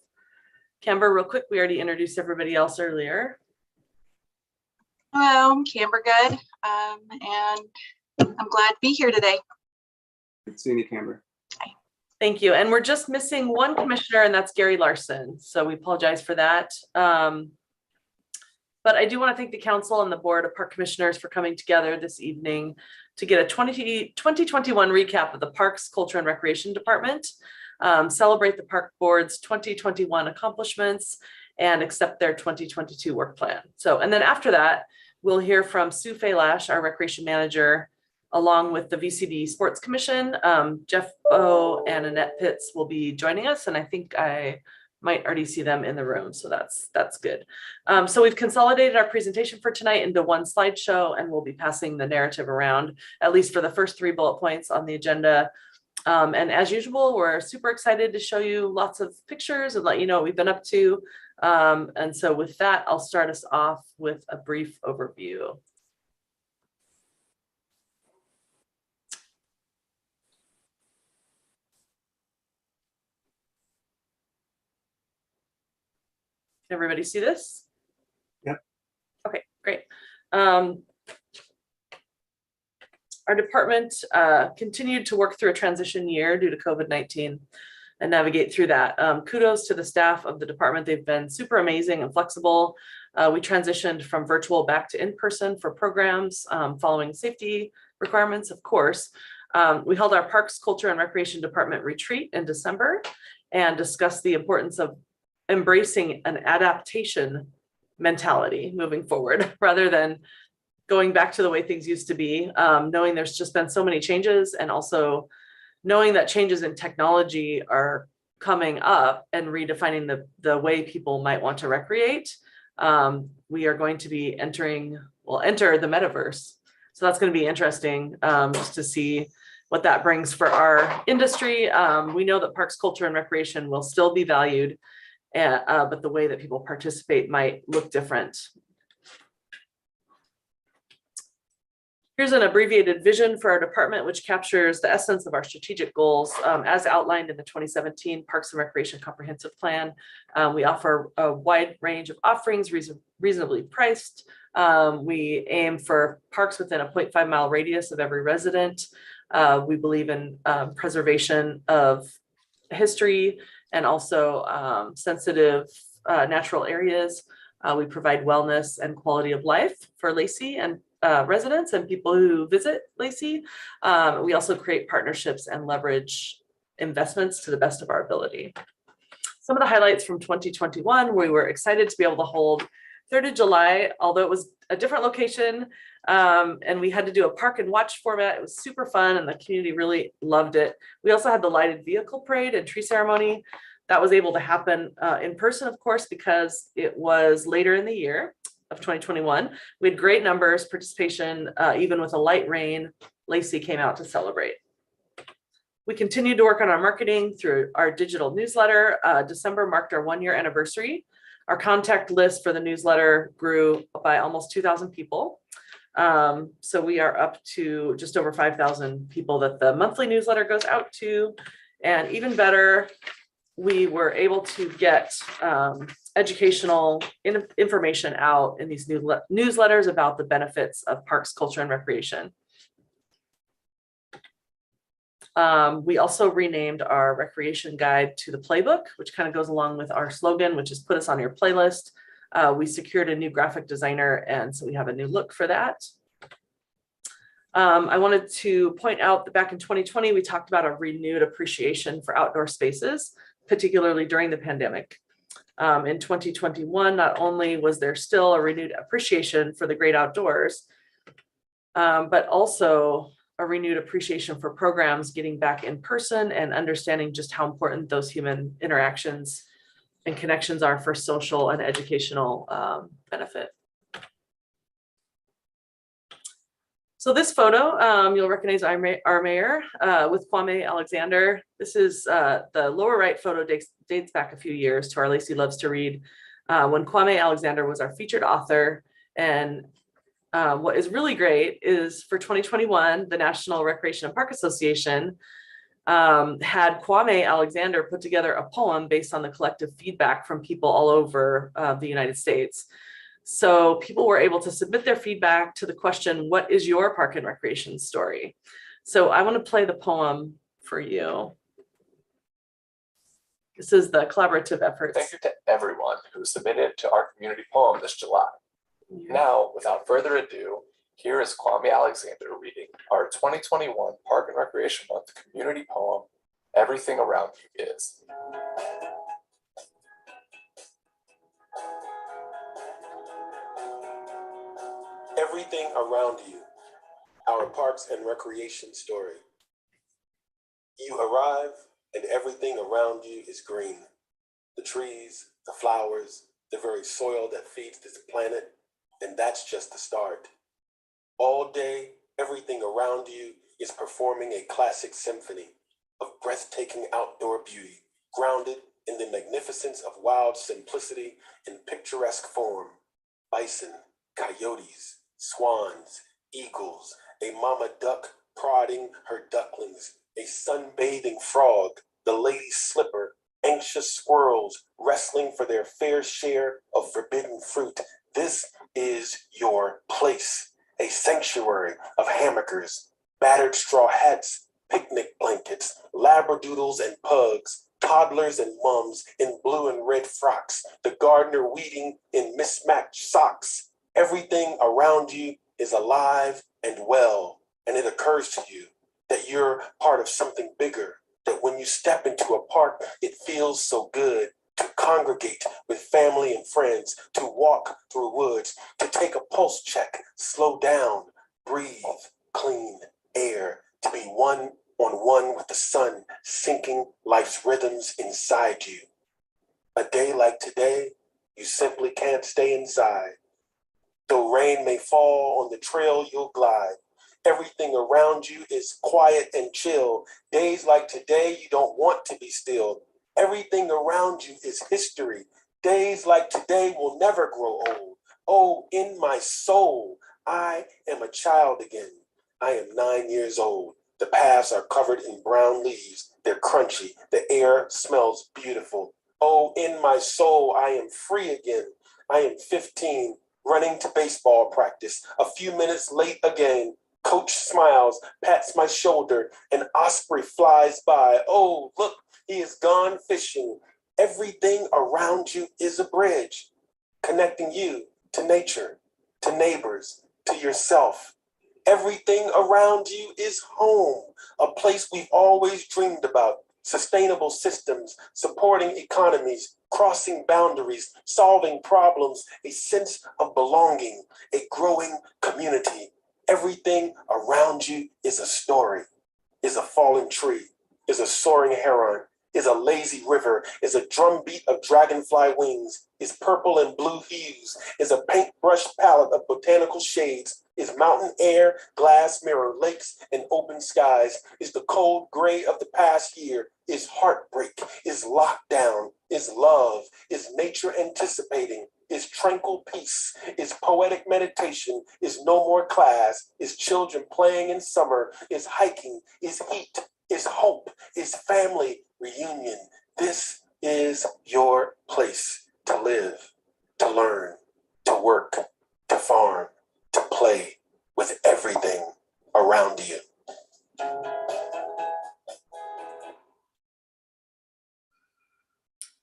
Camber, real quick? We already introduced everybody else earlier.
Hello, I'm Camber Good, and I'm glad to be here today.
Good seeing you, Camber.
Thank you. And we're just missing one commissioner, and that's Gary Larson. So we apologize for that. But I do want to thank the council and the board of park commissioners for coming together this evening to get a 2021 recap of the Parks, Culture, and Recreation Department, celebrate the park board's 2021 accomplishments, and accept their 2022 work plan. So, and then after that, we'll hear from Sue Faylash, our recreation manager, along with the VCD Sports Commission. Jeff Bowe and Annette Pitts will be joining us, and I think I might already see them in the room, so that's good. So we've consolidated our presentation for tonight into one slideshow, and we'll be passing the narrative around, at least for the first 3 bullet points on the agenda. And as usual, we're super excited to show you lots of pictures and let you know what we've been up to. And so with that, I'll start us off with a brief overview. Can everybody see this?
Yep.
Okay, great. Our department continued to work through a transition year due to COVID-19 and navigate through that. Kudos to the staff of the department. They've been super amazing and flexible. We transitioned from virtual back to in-person for programs following safety requirements, of course. We held our Parks, Culture, and Recreation Department retreat in December and discussed the importance of embracing an adaptation mentality moving forward rather than going back to the way things used to be, knowing there's just been so many changes, and also knowing that changes in technology are coming up and redefining the way people might want to recreate. We are going to be enter the metaverse. So that's going to be interesting just to see what that brings for our industry. We know that parks, culture, and recreation will still be valued, but the way that people participate might look different. Here's an abbreviated vision for our department, which captures the essence of our strategic goals as outlined in the 2017 Parks and Recreation Comprehensive Plan. We offer a wide range of offerings, reasonably priced. We aim for parks within a 0.5 mile radius of every resident. We believe in preservation of history and also sensitive natural areas. We provide wellness and quality of life for Lacey and residents and people who visit Lacey. We also create partnerships and leverage investments to the best of our ability. Some of the highlights from 2021, we were excited to be able to hold 3rd of July, although it was a different location, and we had to do a park and watch format. It was super fun and the community really loved it. We also had the lighted vehicle parade and tree ceremony. That was able to happen in person, of course, because it was later in the year of 2021. We had great numbers, participation, even with a light rain. Lacey came out to celebrate. We continued to work on our marketing through our digital newsletter. December marked our 1-year anniversary. Our contact list for the newsletter grew by almost 2,000 people. So we are up to just over 5,000 people that the monthly newsletter goes out to. And even better, we were able to get educational information out in these newsletters about the benefits of parks, culture, and recreation. We also renamed our recreation guide to the playbook, which kind of goes along with our slogan, which is put us on your playlist. We secured a new graphic designer, and so we have a new look for that. I wanted to point out that back in 2020, we talked about a renewed appreciation for outdoor spaces, particularly during the pandemic. In 2021, not only was there still a renewed appreciation for the great outdoors, but also a renewed appreciation for programs getting back in person and understanding just how important those human interactions and connections are for social and educational benefit. So this photo, you'll recognize our mayor with Kwame Alexander. This is the lower right photo dates back a few years to our Lacey Loves to Read when Kwame Alexander was our featured author. And what is really great is for 2021, the National Recreation and Park Association had Kwame Alexander put together a poem based on the collective feedback from people all over the United States. So people were able to submit their feedback to the question, what is your park and recreation story? So I want to play the poem for you. This is the collaborative effort.
Thank you to everyone who submitted to our community poem this July. Now, without further ado, here is Kwame Alexander reading our 2021 Park and Recreation Month community poem, Everything Around You Is.
Everything around you, our parks and recreation story. You arrive and everything around you is green. The trees, the flowers, the very soil that feeds this planet, and that's just the start. All day, everything around you is performing a classic symphony of breathtaking outdoor beauty, grounded in the magnificence of wild simplicity and picturesque form. Bison, coyotes, swans, eagles, a mama duck prodding her ducklings, a sunbathing frog, the lady's slipper, anxious squirrels wrestling for their fair share of forbidden fruit. This is your place, a sanctuary of hammockers, battered straw hats, picnic blankets, labradoodles and pugs, toddlers and mums in blue and red frocks, the gardener weeding in mismatched socks. Everything around you is alive and well, and it occurs to you that you're part of something bigger, that when you step into a park, it feels so good to congregate with family and friends, to walk through woods, to take a pulse check, slow down, breathe clean air, to be one-on-one with the sun, sinking life's rhythms inside you. A day like today, you simply can't stay inside. Though rain may fall on the trail, you'll glide. Everything around you is quiet and chill. Days like today, you don't want to be still. Everything around you is history. Days like today will never grow old. Oh, in my soul, I am a child again. I am 9 years old. The paths are covered in brown leaves. They're crunchy. The air smells beautiful. Oh, in my soul, I am free again. I am 15, running to baseball practice. A few minutes late again. Coach smiles, pats my shoulder. An osprey flies by. Oh, look, he is gone fishing. Everything around you is a bridge, connecting you to nature, to neighbors, to yourself. Everything around you is home, a place we've always dreamed about. Sustainable systems, supporting economies, crossing boundaries, solving problems, a sense of belonging, a growing community. Everything around you is a story, is a fallen tree, is a soaring heron, is a lazy river, is a drumbeat of dragonfly wings, is purple and blue hues, is a paintbrush palette of botanical shades, is mountain air, glass mirror, lakes, and open skies, is the cold gray of the past year, is heartbreak, is lockdown, is love, is nature anticipating, is tranquil peace, is poetic meditation, is no more class, is children playing in summer, is hiking, is heat, is hope, is family reunion. This is your place to live, to learn, to work, to farm, to play with everything around you.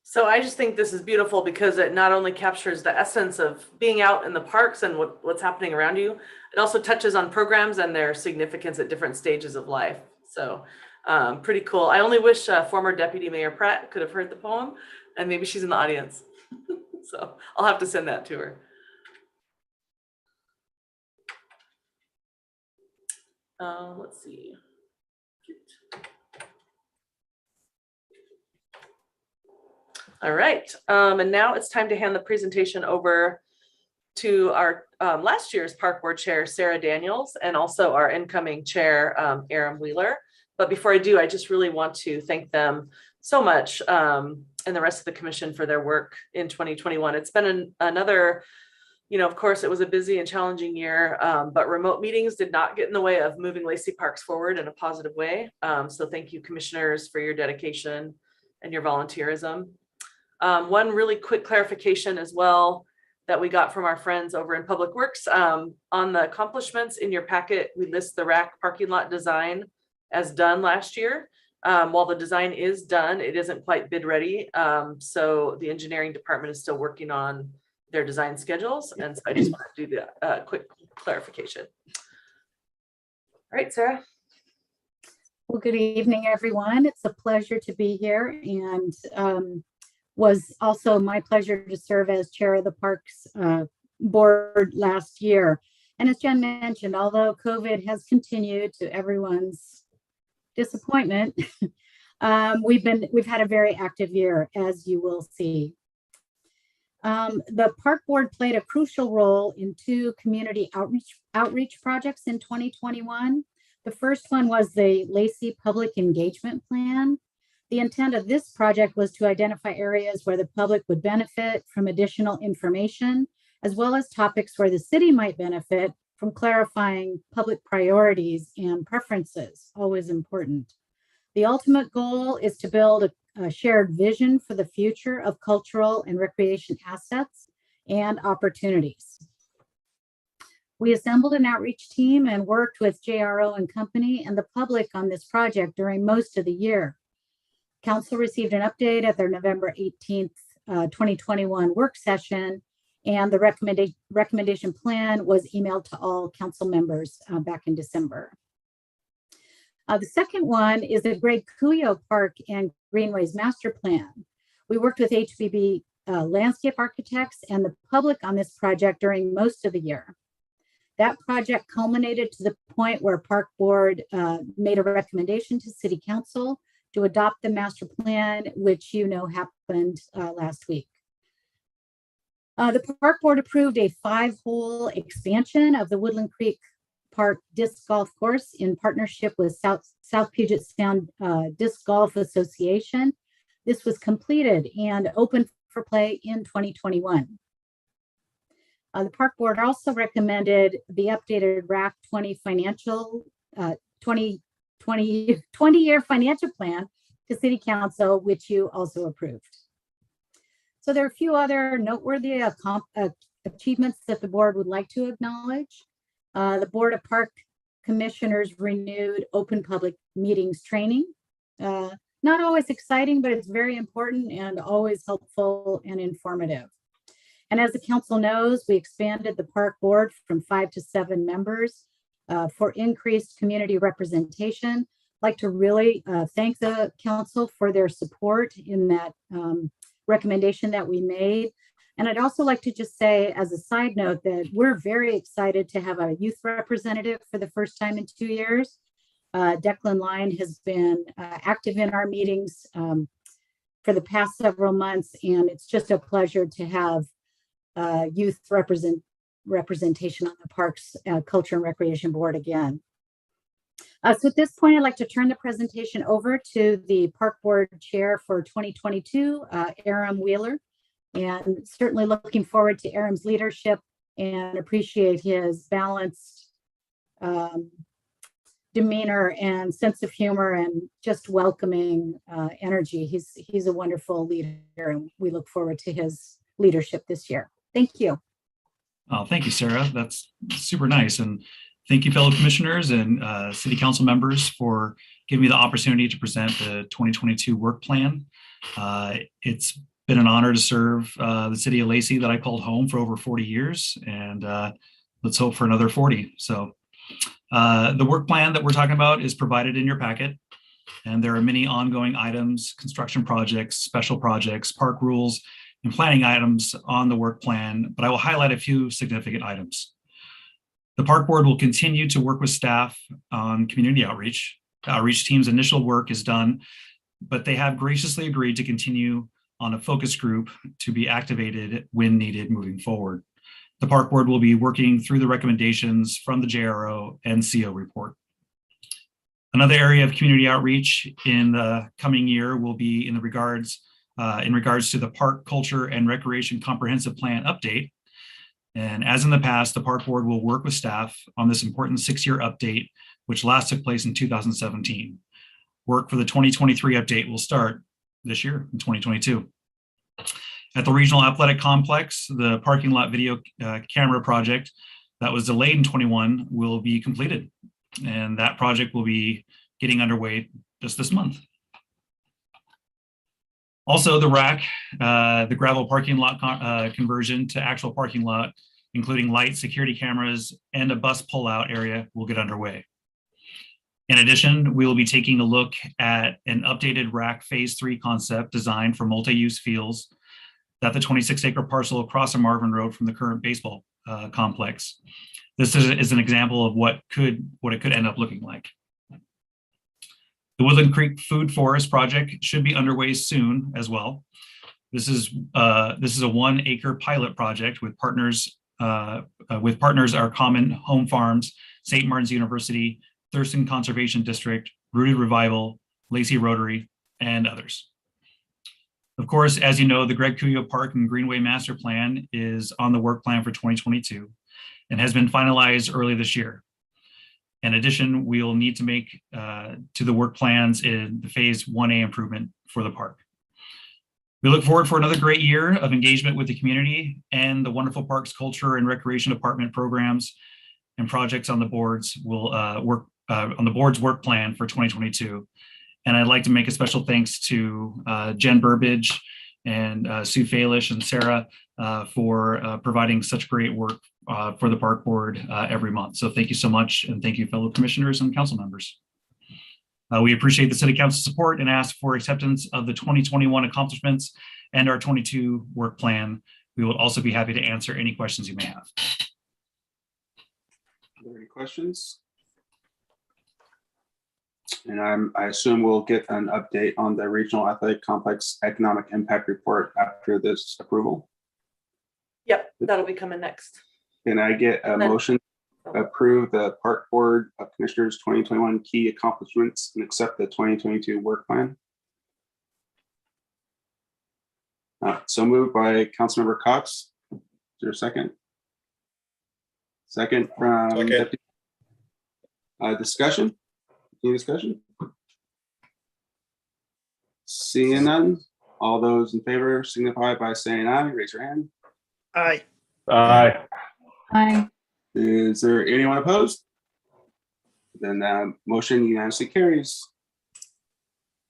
So I just think this is beautiful because it not only captures the essence of being out in the parks and what's happening around you, it also touches on programs and their significance at different stages of life. So pretty cool. I only wish former Deputy Mayor Pratt could have heard the poem, and maybe she's in the audience. So I'll have to send that to her. Let's see. All right, and now it's time to hand the presentation over to our last year's Park Board Chair, Sarah Daniels, and also our incoming Chair, Aaron Wheeler. But before I do, I just really want to thank them so much and the rest of the commission for their work in 2021. It's been another, of course, it was a busy and challenging year, but remote meetings did not get in the way of moving Lacey Parks forward in a positive way. So thank you, commissioners, for your dedication and your volunteerism. One really quick clarification as well that we got from our friends over in Public Works. On the accomplishments in your packet, we list the rack parking lot design as done last year. While the design is done, it isn't quite bid ready. So the engineering department is still working on their design schedules. And so I just want to do the quick clarification. All right, Sarah.
Well, good evening, everyone. It's a pleasure to be here, and was also my pleasure to serve as chair of the Parks Board last year. And as Jen mentioned, although COVID has continued to everyone's disappointment, we've had a very active year, as you will see. The Park Board played a crucial role in 2 community outreach projects in 2021. The first one was the Lacey Public Engagement Plan. The intent of this project was to identify areas where the public would benefit from additional information, as well as topics where the city might benefit from clarifying public priorities and preferences, always important. The ultimate goal is to build a shared vision for the future of cultural and recreation assets and opportunities. We assembled an outreach team and worked with JRO and company and the public on this project during most of the year. Council received an update at their November 18th, 2021 work session, and the recommendation plan was emailed to all council members back in December. The second one is the Great Cuyo Park and Greenway's master plan. We worked with HBB landscape architects and the public on this project during most of the year. That project culminated to the point where Park Board made a recommendation to City Council to adopt the master plan, which happened last week. The Park Board approved a 5-hole expansion of the Woodland Creek Park Disc Golf Course in partnership with South Puget Sound Disc Golf Association. This was completed and open for play in 2021. The Park Board also recommended the updated RAC 20-year financial plan to City Council, which you also approved. So there are a few other noteworthy achievements that the board would like to acknowledge. The Board of Park Commissioners renewed open public meetings training. Not always exciting, but it's very important and always helpful and informative. And as the council knows, we expanded the Park Board from 5 to 7 members for increased community representation. I'd like to really thank the council for their support in that recommendation that we made. And I'd also like to just say as a side note that we're very excited to have a youth representative for the first time in 2 years. Declan Line has been active in our meetings for the past several months, and it's just a pleasure to have youth representation on the Parks Culture and Recreation Board again. So at this point, I'd like to turn the presentation over to the Park Board Chair for 2022, Aaron Wheeler, and certainly looking forward to Aaron's leadership and appreciate his balanced demeanor and sense of humor and just welcoming energy. He's a wonderful leader, and we look forward to his leadership this year. Thank you.
Oh, thank you, Sarah. That's super nice. And thank you, fellow commissioners and city council members, for giving me the opportunity to present the 2022 work plan. It's been an honor to serve the city of Lacey that I called home for over 40 years, and let's hope for another 40. So the work plan that we're talking about is provided in your packet, and there are many ongoing items, construction projects, special projects, park rules, and planning items on the work plan, but I will highlight a few significant items. The Park Board will continue to work with staff on community outreach. The outreach team's initial work is done, but they have graciously agreed to continue on a focus group to be activated when needed moving forward. The park board will be working through the recommendations from the JRO and CO report. Another area of community outreach in the coming year will be in regards to the Park Culture and Recreation Comprehensive Plan update. And as in the past, the park board will work with staff on this important 6-year update, which last took place in 2017. Work for the 2023 update will start this year in 2022. At the Regional Athletic Complex, the parking lot video camera project that was delayed in 21 will be completed. And that project will be getting underway just this month. Also, the RAC, the gravel parking lot conversion to actual parking lot, including light security cameras and a bus pullout area, will get underway. In addition, we will be taking a look at an updated RAC Phase 3 concept designed for multi-use fields that the 26-acre parcel across the Marvin Road from the current baseball complex. This is an example of what it could end up looking like. The Woodland Creek Food Forest project should be underway soon as well. This is a 1-acre pilot project with partners our Common Home Farms, St. Martin's University, Thurston Conservation District, Rooted Revival, Lacey Rotary, and others. Of course, as you know, the Greg Cuyo Park and Greenway Master Plan is on the work plan for 2022 and has been finalized early this year. In addition, we will need to make to the work plans in the Phase 1A improvement for the park. We look forward for another great year of engagement with the community and the wonderful Parks Culture and Recreation Department programs and projects on the board's work plan for 2022. And I'd like to make a special thanks to Jen Burbidge and Sue Falish and Sarah for providing such great work for the park board every month. So thank you so much. And thank you, fellow commissioners and council members. We appreciate the city council support and ask for acceptance of the 2021 accomplishments and our 22 work plan. We will also be happy to answer any questions you may have.
Are there any questions? And I assume we'll get an update on the Regional Athletic Complex Economic Impact Report after this approval.
Yep, that'll be coming next.
Can I get a motion to approve the Park Board of Commissioners 2021 key accomplishments and accept the 2022 work plan? So moved by Councilmember Cox. Is there a second? Second from Deputy. Discussion? Any discussion? Seeing none, all those in favor signify by saying aye. Raise your hand.
Aye.
Aye.
Aye.
Is there anyone opposed? Then that motion unanimously carries.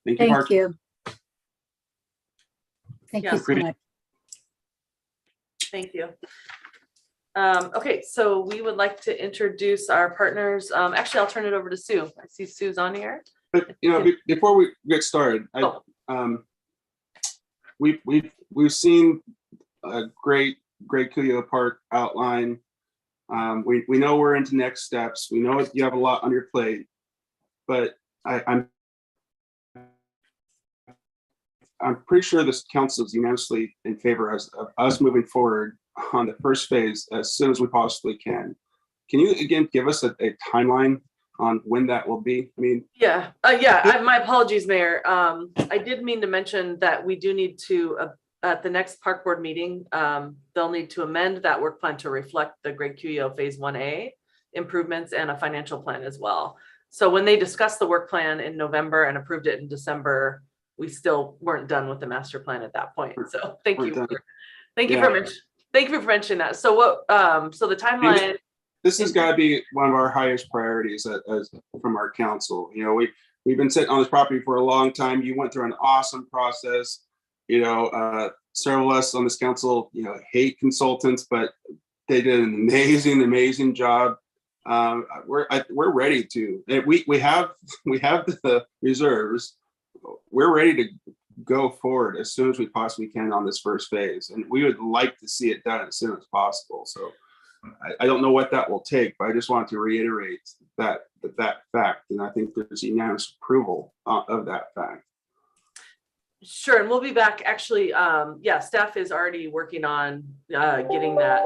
Thank you, Mark.
Thank you. Thank
Yeah.
you so much.
Thank you. Okay, so we would like to introduce our partners. Actually, I'll turn it over to Sue. I see Sue's on here.
But before we get started, we've seen a great Cuyo Park outline. We know we're into next steps. We know you have a lot on your plate, but I'm pretty sure this council is unanimously in favor of us moving forward on the first phase as soon as we possibly can. Can you again give us a timeline on when that will be? I mean,
my apologies, Mayor. I did mean to mention that we do need to at the next park board meeting, they'll need to amend that work plan to reflect the Greg Cuyo Phase 1A improvements and a financial plan as well. So when they discussed the work plan in November and approved it in December, we still weren't done with the master plan at that point. So thank you for mentioning that. So so the timeline.
This has got to be one of our highest priorities from our council. You know, we've been sitting on this property for a long time. You went through an awesome process. You know, several of us on this council, hate consultants, but they did an amazing job. We're ready to. We have the reserves. We're ready to go forward as soon as we possibly can on this first phase, and we would like to see it done as soon as possible. So I don't know what that will take, but I just want to reiterate that fact, and I think there's unanimous approval of that fact.
Sure, and we'll be back. Actually, staff is already working on getting that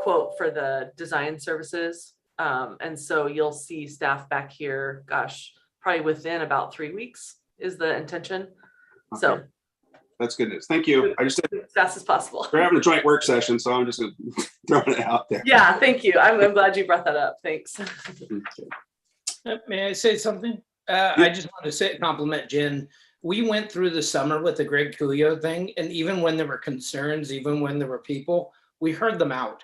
quote for the design services. And so you'll see staff back here, gosh, probably within about 3 weeks is the intention. So
Okay. That's good news. Thank you. I just
as fast as possible.
we're having a joint work session, so I'm just throwing it out there.
Yeah, thank you. I'm glad you brought that up. Thanks.
May I say something? I just want to say, compliment Jen. We went through the summer with the Greg Cuyo thing, and even when there were concerns, even when there were people, we heard them out.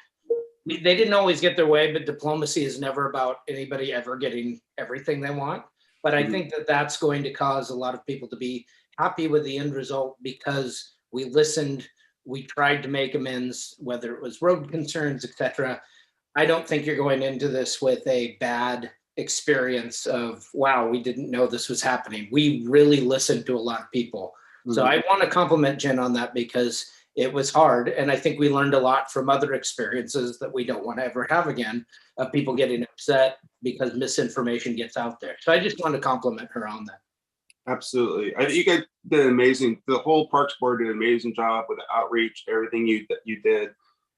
They didn't always get their way, but diplomacy is never about anybody ever getting everything they want. But I think that that's going to cause a lot of people to be happy with the end result because we listened, we tried to make amends, whether it was road concerns, etc. I don't think you're going into this with a bad experience of, wow, we didn't know this was happening. We really listened to a lot of people. So I want to compliment Jen on that because it was hard. And I think we learned a lot from other experiences that we don't want to ever have again, of people getting upset because misinformation gets out there. So I just want to compliment her on that.
Absolutely. I think you guys did an amazing, the whole Parks Board did an amazing job with the outreach, everything you did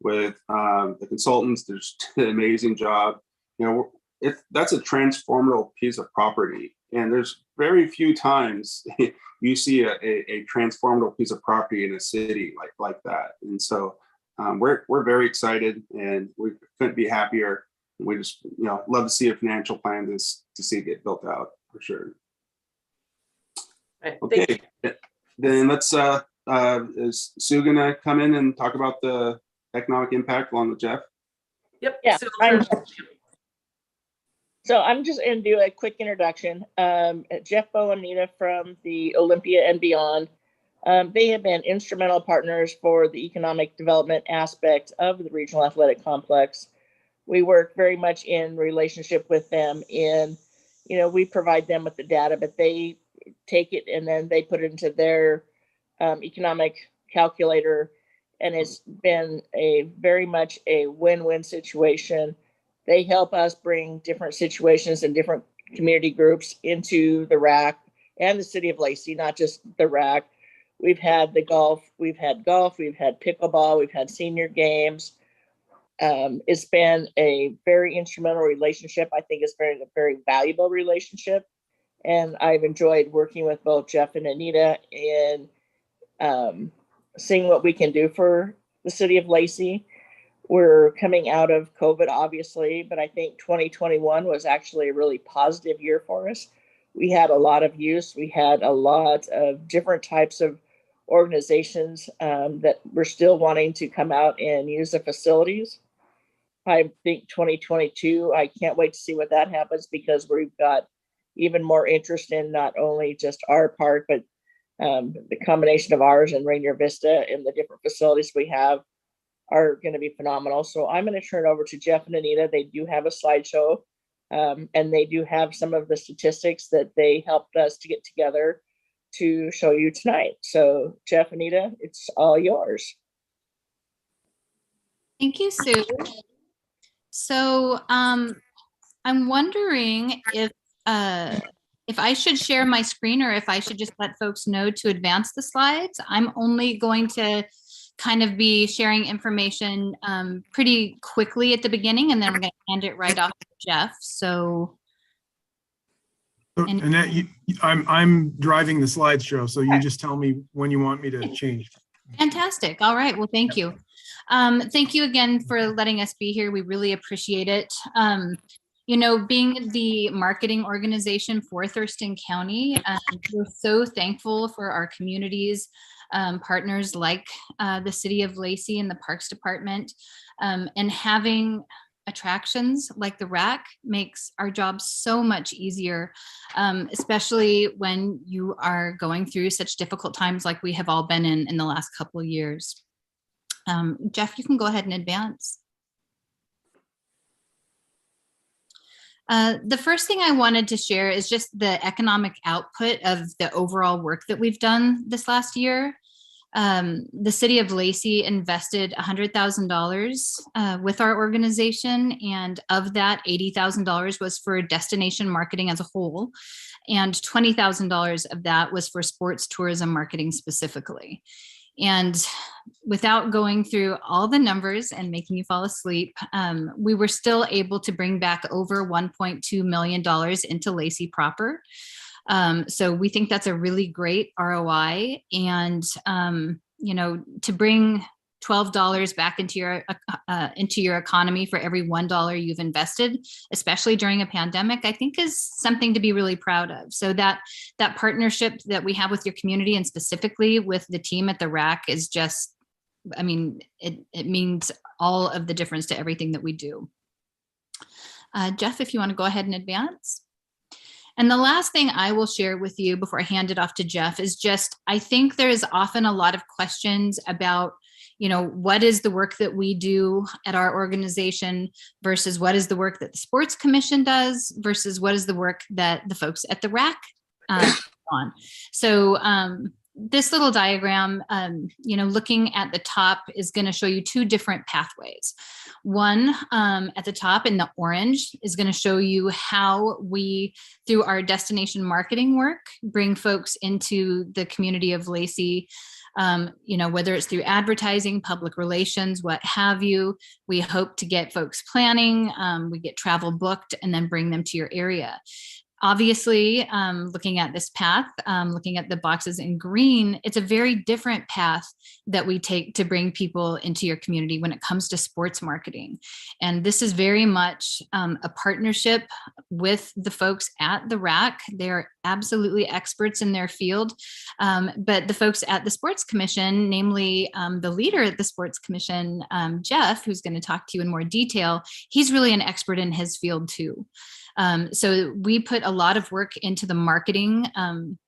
with the consultants. They just did an amazing job. You know, that's a transformative piece of property. And there's very few times you see a transformative piece of property in a city like that. And so we're very excited and we couldn't be happier. We just, love to see a financial plan to see it get built out for sure.
Right,
okay, then let's, is Sue gonna come in and talk about the economic impact along with Jeff?
Yep.
Yeah. So I'm just going to do a quick introduction. Jeff Boanita from the Olympia and Beyond. They have been instrumental partners for the economic development aspect of the regional athletic complex. We work very much in relationship with them in, we provide them with the data, but they take it and then they put it into their economic calculator. And it's been very much a win-win situation. They help us bring different situations and different community groups into the RAC and the city of Lacey, not just the RAC. We've had golf, we've had pickleball, we've had senior games. It's been a very instrumental relationship. I think it's a very valuable relationship. And I've enjoyed working with both Jeff and Anita in seeing what we can do for the city of Lacey. We're coming out of COVID, obviously, but I think 2021 was actually a really positive year for us. We had a lot of use. We had a lot of different types of organizations that were still wanting to come out and use the facilities. I think 2022, I can't wait to see what that happens because we've got even more interest in not only just our park, but the combination of ours and Rainier Vista and the different facilities we have are going to be phenomenal. So I'm going to turn it over to Jeff and Anita. They do have a slideshow and they do have some of the statistics that they helped us to get together to show you tonight. So Jeff, Anita, it's all yours.
Thank you, Sue. So I'm wondering if I should share my screen or if I should just let folks know to advance the slides. I'm only going to kind of be sharing information pretty quickly at the beginning, and then we're going to hand it right off to Jeff. So,
Annette, I'm driving the slideshow, so you just tell me when you want me to change.
Fantastic. All right. Well, thank you. Thank you again for letting us be here. We really appreciate it. Being the marketing organization for Thurston County, we're so thankful for our communities, partners like the City of Lacey and the Parks Department, and having attractions like the RAC makes our job so much easier, especially when you are going through such difficult times like we have all been in the last couple of years. Jeff, you can go ahead and advance. The first thing I wanted to share is just the economic output of the overall work that we've done this last year. The City of Lacey invested $100,000 with our organization, and of that, $80,000 was for destination marketing as a whole, and $20,000 of that was for sports tourism marketing specifically. And without going through all the numbers and making you fall asleep, we were still able to bring back over $1.2 million into Lacey proper. So we think that's a really great ROI. And, to bring $12 back into your economy for every $1 you've invested, especially during a pandemic, I think is something to be really proud of. So that partnership that we have with your community and specifically with the team at the RAC is just, it means all of the difference to everything that we do. Jeff, if you want to go ahead and advance. And the last thing I will share with you before I hand it off to Jeff is just, I think there is often a lot of questions about, what is the work that we do at our organization versus what is the work that the Sports Commission does versus what is the work that the folks at the RAC on. So this little diagram, looking at the top is going to show you two different pathways. One at the top in the orange is going to show you how we, through our destination marketing work, bring folks into the community of Lacey. Whether it's through advertising, public relations, what have you. We hope to get folks planning, we get travel booked and then bring them to your area. Obviously, looking at this path, looking at the boxes in green, it's a very different path that we take to bring people into your community when it comes to sports marketing. And this is very much a partnership with the folks at the RAC. They're absolutely experts in their field. But the folks at the Sports Commission, namely the leader at the Sports Commission, Jeff, who's going to talk to you in more detail, he's really an expert in his field too. So we put a lot of work into the marketing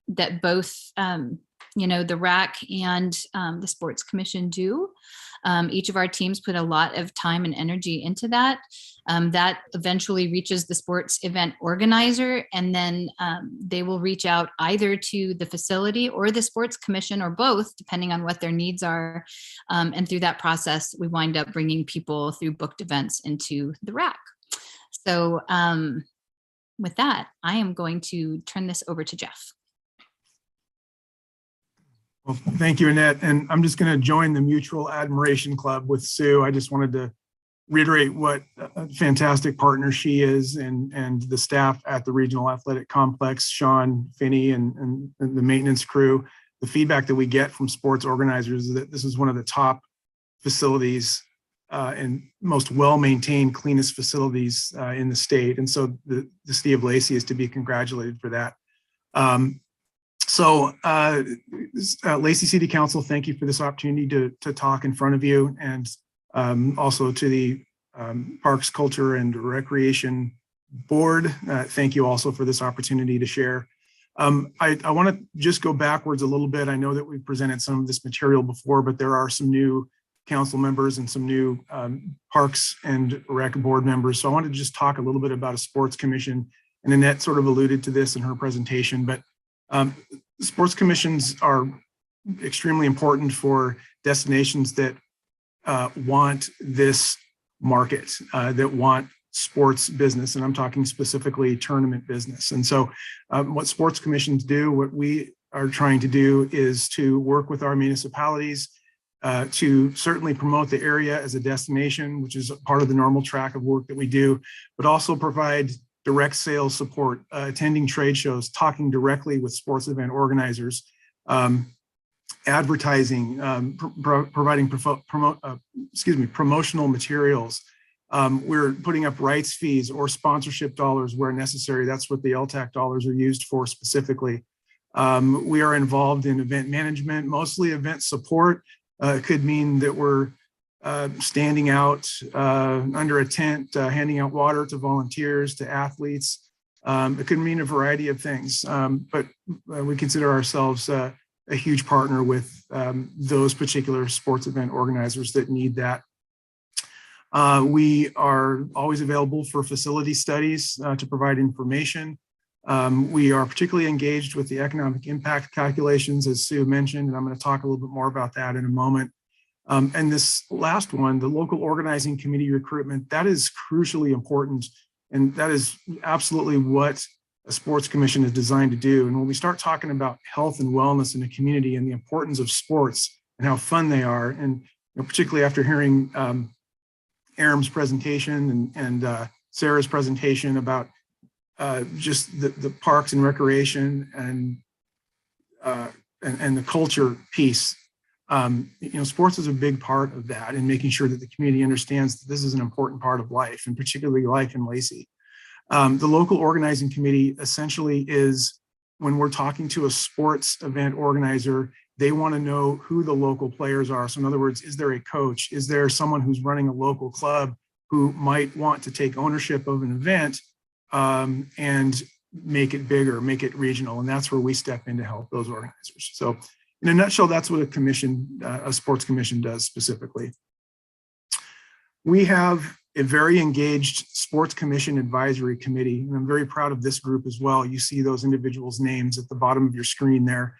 that both, the RAC and the Sports Commission do. Each of our teams put a lot of time and energy into that. That eventually reaches the sports event organizer, and then they will reach out either to the facility or the Sports Commission or both, depending on what their needs are. And through that process, we wind up bringing people through booked events into the RAC. So with that, I am going to turn this over to Jeff.
Well, thank you, Annette. And I'm just going to join the mutual admiration club with Sue. I just wanted to reiterate what a fantastic partner she is and the staff at the Regional Athletic Complex, Sean, Finney, and the maintenance crew. The feedback that we get from sports organizers is that this is one of the top facilities and most well-maintained, cleanest facilities in the state. And so the city of Lacey is to be congratulated for that. Lacey City Council, thank you for this opportunity to talk in front of you, and also to the Parks, Culture, and Recreation Board. Thank you also for this opportunity to share. I want to just go backwards a little bit. I know that we've presented some of this material before, but there are some new council members and some new Parks and Rec Board members. So I wanted to just talk a little bit about a Sports Commission, and Annette sort of alluded to this in her presentation, but sports commissions are extremely important for destinations that want this market, that want sports business, and I'm talking specifically tournament business. And so what sports commissions do, what we are trying to do is to work with our municipalities to certainly promote the area as a destination, which is part of the normal track of work that we do, but also provide direct sales support, attending trade shows, talking directly with sports event organizers, advertising, providing promotional materials. We're putting up rights fees or sponsorship dollars where necessary. That's what the LTAC dollars are used for specifically. We are involved in event management, mostly event support. It could mean that we're standing out under a tent, handing out water to volunteers, to athletes. It could mean a variety of things, but we consider ourselves a huge partner with those particular sports event organizers that need that. We are always available for facility studies to provide information. We are particularly engaged with the economic impact calculations, as Sue mentioned, and I'm going to talk a little bit more about that in a moment. And this last one, the local organizing committee recruitment, that is crucially important. And that is absolutely what a sports commission is designed to do. And when we start talking about health and wellness in a community and the importance of sports and how fun they are. And particularly after hearing Aram's presentation and Sarah's presentation about just the parks and recreation and the culture piece. Sports is a big part of that, and making sure that the community understands that this is an important part of life, and particularly life in Lacey. The local organizing committee essentially is, when we're talking to a sports event organizer, they want to know who the local players are. So in other words, is there a coach? Is there someone who's running a local club who might want to take ownership of an event and make it bigger, make it regional? And that's where we step in to help those organizers. So in a nutshell, that's what a sports commission does specifically. We have a very engaged sports commission advisory committee, and I'm very proud of this group as well. You see those individuals' names at the bottom of your screen there.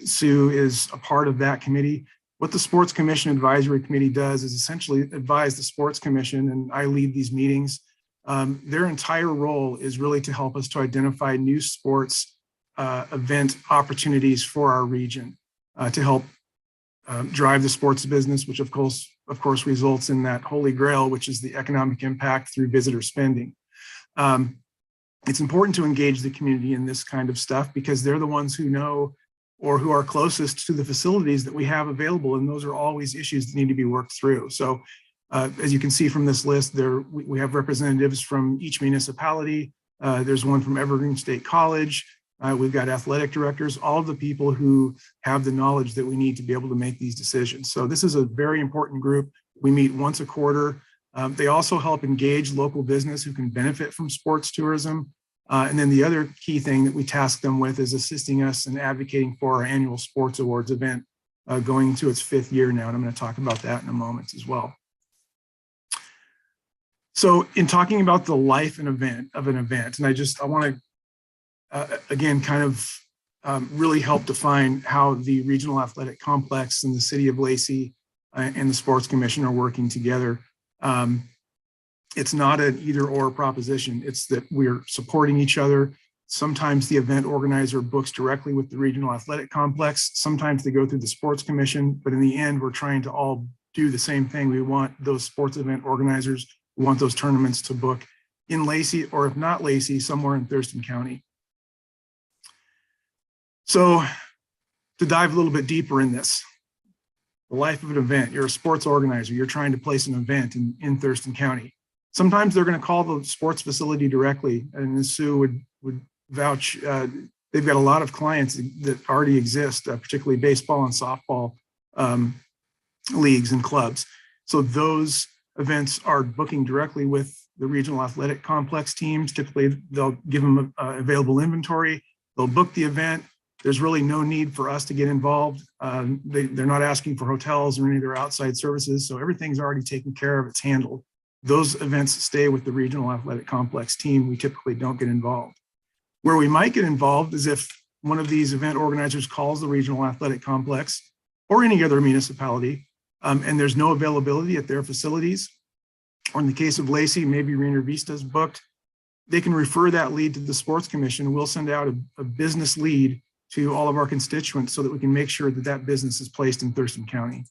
Sue is a part of that committee. What the Sports Commission Advisory Committee does is essentially advise the Sports Commission, and I lead these meetings. Their entire role is really to help us to identify new sports event opportunities for our region, to help drive the sports business, which of course results in that holy grail, which is the economic impact through visitor spending. It's important to engage the community in this kind of stuff because they're the ones who know or who are closest to the facilities that we have available, and those are always issues that need to be worked through. So as you can see from this list, we have representatives from each municipality. There's one from Evergreen State College. We've got athletic directors, all of the people who have the knowledge that we need to be able to make these decisions. So this is a very important group. We meet once a quarter. They also help engage local business who can benefit from sports tourism. And then the other key thing that we task them with is assisting us in advocating for our annual sports awards event going into its 5th year now. And I'm going to talk about that in a moment as well. So in talking about the life and event of an event, and I want to, again, kind of really help define how the Regional Athletic Complex and the City of Lacey and the Sports Commission are working together. It's not an either or proposition. It's that we're supporting each other. Sometimes the event organizer books directly with the Regional Athletic Complex. Sometimes they go through the Sports Commission, but in the end, we're trying to all do the same thing. We want those sports event organizers, we want those tournaments to book in Lacey, or if not Lacey, somewhere in Thurston County. So to dive a little bit deeper in this, the life of an event, you're a sports organizer, you're trying to place an event in Thurston County. Sometimes they're going to call the sports facility directly, and Sue would vouch. They've got a lot of clients that already exist, particularly baseball and softball leagues and clubs. So those events are booking directly with the Regional Athletic Complex teams. Typically, they'll give them available inventory. They'll book the event. There's really no need for us to get involved. They're not asking for hotels or any of their outside services, so everything's already taken care of. It's handled. Those events stay with the Regional Athletic Complex team. We typically don't get involved. Where we might get involved is if one of these event organizers calls the Regional Athletic Complex or any other municipality, and there's no availability at their facilities, or in the case of Lacey, maybe Rainier Vista's booked, they can refer that lead to the Sports Commission. We'll send out a business lead to all of our constituents so that we can make sure that that business is placed in Thurston County.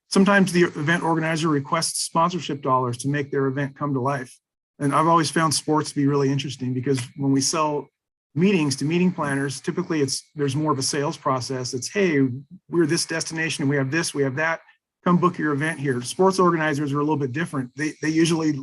Sometimes the event organizer requests sponsorship dollars to make their event come to life. And I've always found sports to be really interesting because when we sell meetings to meeting planners, typically there's more of a sales process. It's, hey, we're this destination and we have this, we have that, come book your event here. Sports organizers are a little bit different. They usually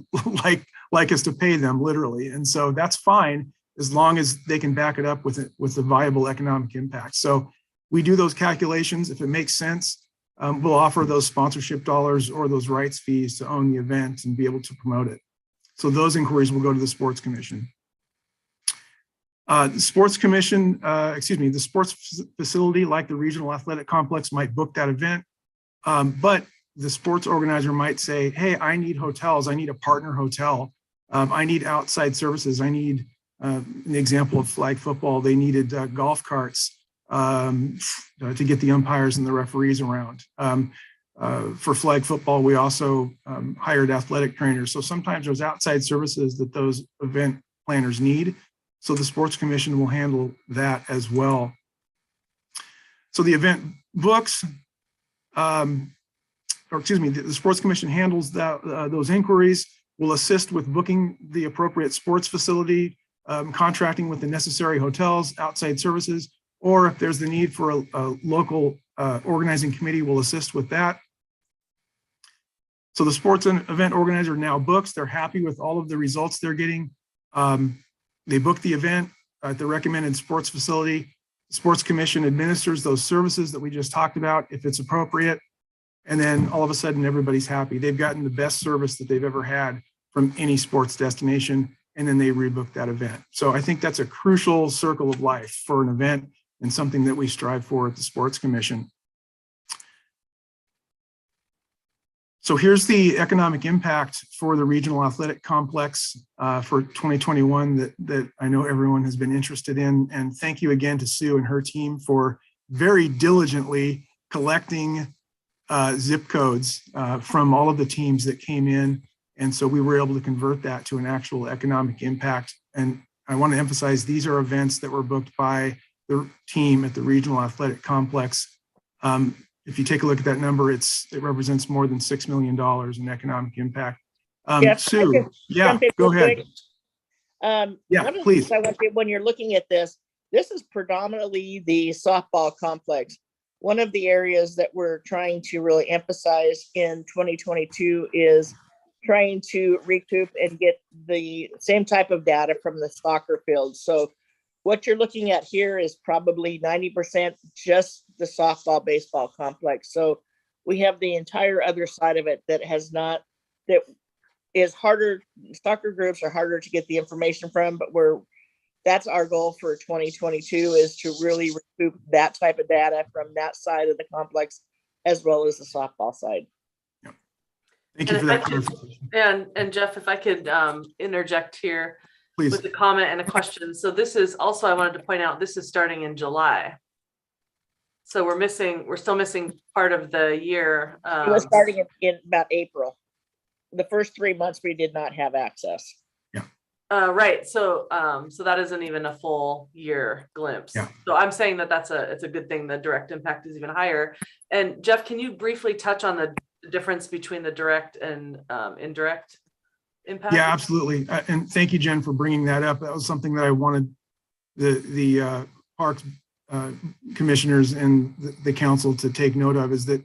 like us to pay them literally. And so that's fine as long as they can back it up with a viable economic impact. So we do those calculations. If it makes sense, we'll offer those sponsorship dollars or those rights fees to own the event and be able to promote it. So those inquiries will go to the Sports Commission. The Sports Commission, the sports facility like the Regional Athletic Complex might book that event, but the sports organizer might say, hey, I need hotels, I need a partner hotel, I need outside services, I need, an example of flag football, they needed golf carts to get the umpires and the referees around. For flag football, we also hired athletic trainers. So sometimes there's outside services that those event planners need. So the Sports Commission will handle that as well. So the event books, or excuse me, the Sports Commission handles those inquiries, will assist with booking the appropriate sports facility, contracting with the necessary hotels, outside services, or if there's the need for a local organizing committee, will assist with that. So the sports event organizer now books. They're happy with all of the results they're getting. They book the event at the recommended sports facility. The Sports Commission administers those services that we just talked about if it's appropriate. And then all of a sudden, everybody's happy. They've gotten the best service that they've ever had from any sports destination, and then they rebook that event. So I think that's a crucial circle of life for an event and something that we strive for at the Sports Commission. So here's the economic impact for the regional athletic complex for 2021 that I know everyone has been interested in. And thank you again to Sue and her team for very diligently collecting zip codes from all of the teams that came in. And so we were able to convert that to an actual economic impact. And I want to emphasize these are events that were booked by the team at the regional athletic complex. If you take a look at that number, it represents more than $6 million in economic impact.
Jeff,
Sue, yeah, go ahead. Yeah, please.
I want to, when you're looking at this is predominantly the softball complex. One of the areas that we're trying to really emphasize in 2022 is trying to recoup and get the same type of data from the soccer field. So what you're looking at here is probably 90% just the softball baseball complex. So we have the entire other side of it that is harder. Soccer groups are harder to get the information from, but that's our goal for 2022 is to really recoup that type of data from that side of the complex as well as the softball side.
Thank you for that clarification.
And Jeff, if I could interject here.
Please.
With a comment and a question. So this is also, I wanted to point out, this is starting in July. So we're still missing part of the year.
It was starting in about April. The first 3 months we did not have access.
Yeah.
Right. So so that isn't even a full year glimpse.
Yeah.
So I'm saying that it's a good thing. The direct impact is even higher. And Jeff, can you briefly touch on the difference between the direct and indirect impact?
Yeah, absolutely. And thank you, Jen, for bringing that up. That was something that I wanted the parks commissioners and the council to take note of, is that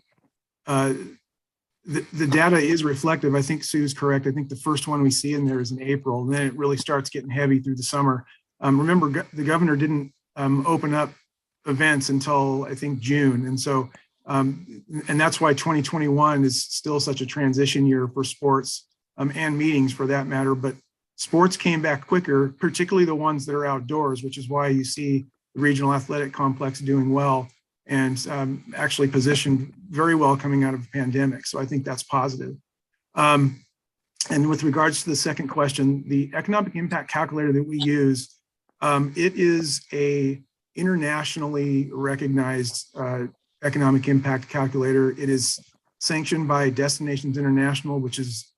the data is reflective. I think Sue's correct. I think the first one we see in there is in April, and then it really starts getting heavy through the summer. Remember, the governor didn't open up events until I think June. And so, and that's why 2021 is still such a transition year for sports. And meetings for that matter, but sports came back quicker, particularly the ones that are outdoors, which is why you see the regional athletic complex doing well and actually positioned very well coming out of the pandemic. So I think that's positive. And with regards to the second question, the economic impact calculator that we use, it is a internationally recognized economic impact calculator. It is sanctioned by Destinations International, which is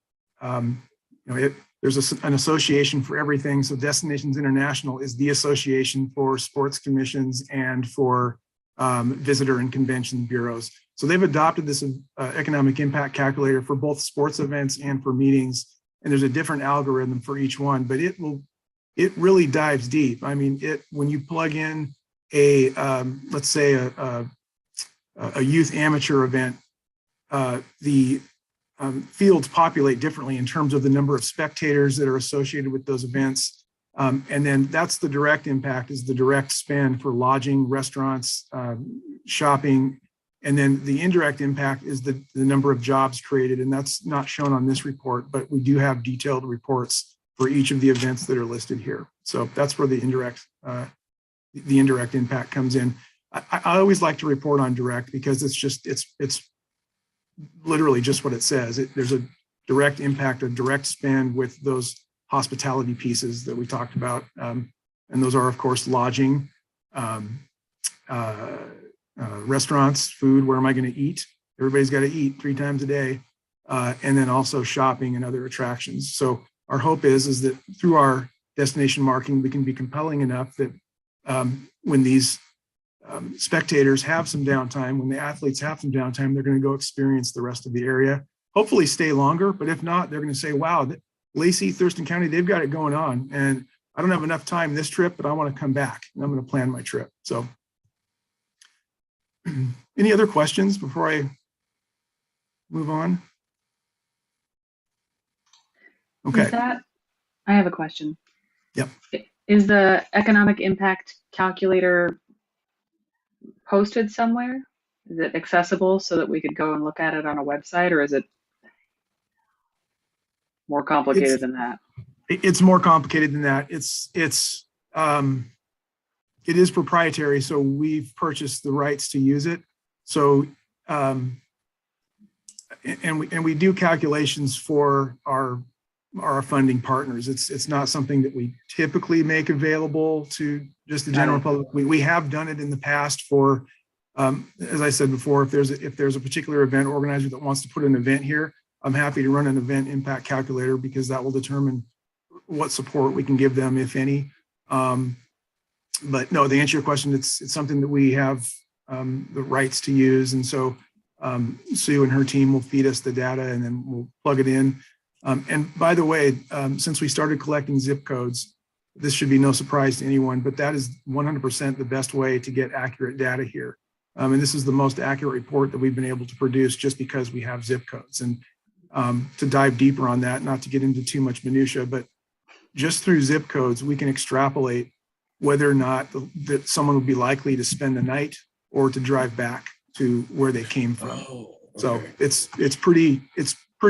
there's an association for everything. So Destinations International is the association for sports commissions and for visitor and convention bureaus. So they've adopted this economic impact calculator for both sports events and for meetings. And there's a different algorithm for each one, but it really dives deep. I mean, when you plug in let's say a youth amateur event, the fields populate differently in terms of the number of spectators that are associated with those events. And then that's the direct impact, is the direct spend for lodging, restaurants, shopping. And then the indirect impact is the number of jobs created. And that's not shown on this report, but we do have detailed reports for each of the events that are listed here. So that's where the indirect impact comes in. I always like to report on direct because it's literally just what it says. There's a direct impact, a direct spend with those hospitality pieces that we talked about. And those are, of course, lodging, restaurants, food, where am I going to eat? Everybody's got to eat 3 times a day. And then also shopping and other attractions. So our hope is that through our destination marketing, we can be compelling enough that when these spectators have some downtime, when the athletes have some downtime, they're going to go experience the rest of the area, hopefully stay longer. But if not, they're going to say, wow, Lacey, Thurston County, they've got it going on. And I don't have enough time this trip, but I want to come back and I'm going to plan my trip. So any other questions before I move on? Okay.
I have a question.
Yep.
Is the economic impact calculator posted somewhere? Is it accessible so that we could go and look at it on a website, or is it more complicated than that?
It's more complicated than that. It is proprietary, so we've purchased the rights to use it. So, and we do calculations for our funding partners. It's not something that we typically make available to just the general public. We have done it in the past for, as I said before, if there's a particular event organizer that wants to put an event here, I'm happy to run an event impact calculator because that will determine what support we can give them, if any. But no, to answer your question, it's something that we have the rights to use. And so Sue and her team will feed us the data and then we'll plug it in. And by the way, since we started collecting zip codes, this should be no surprise to anyone, but that is 100% the best way to get accurate data here. And this is the most accurate report that we've been able to produce just because we have zip codes. And to dive deeper on that, not to get into too much minutia, but just through zip codes, we can extrapolate whether or not that someone would be likely to spend the night or to drive back to where they came from. Oh, okay. So it's pretty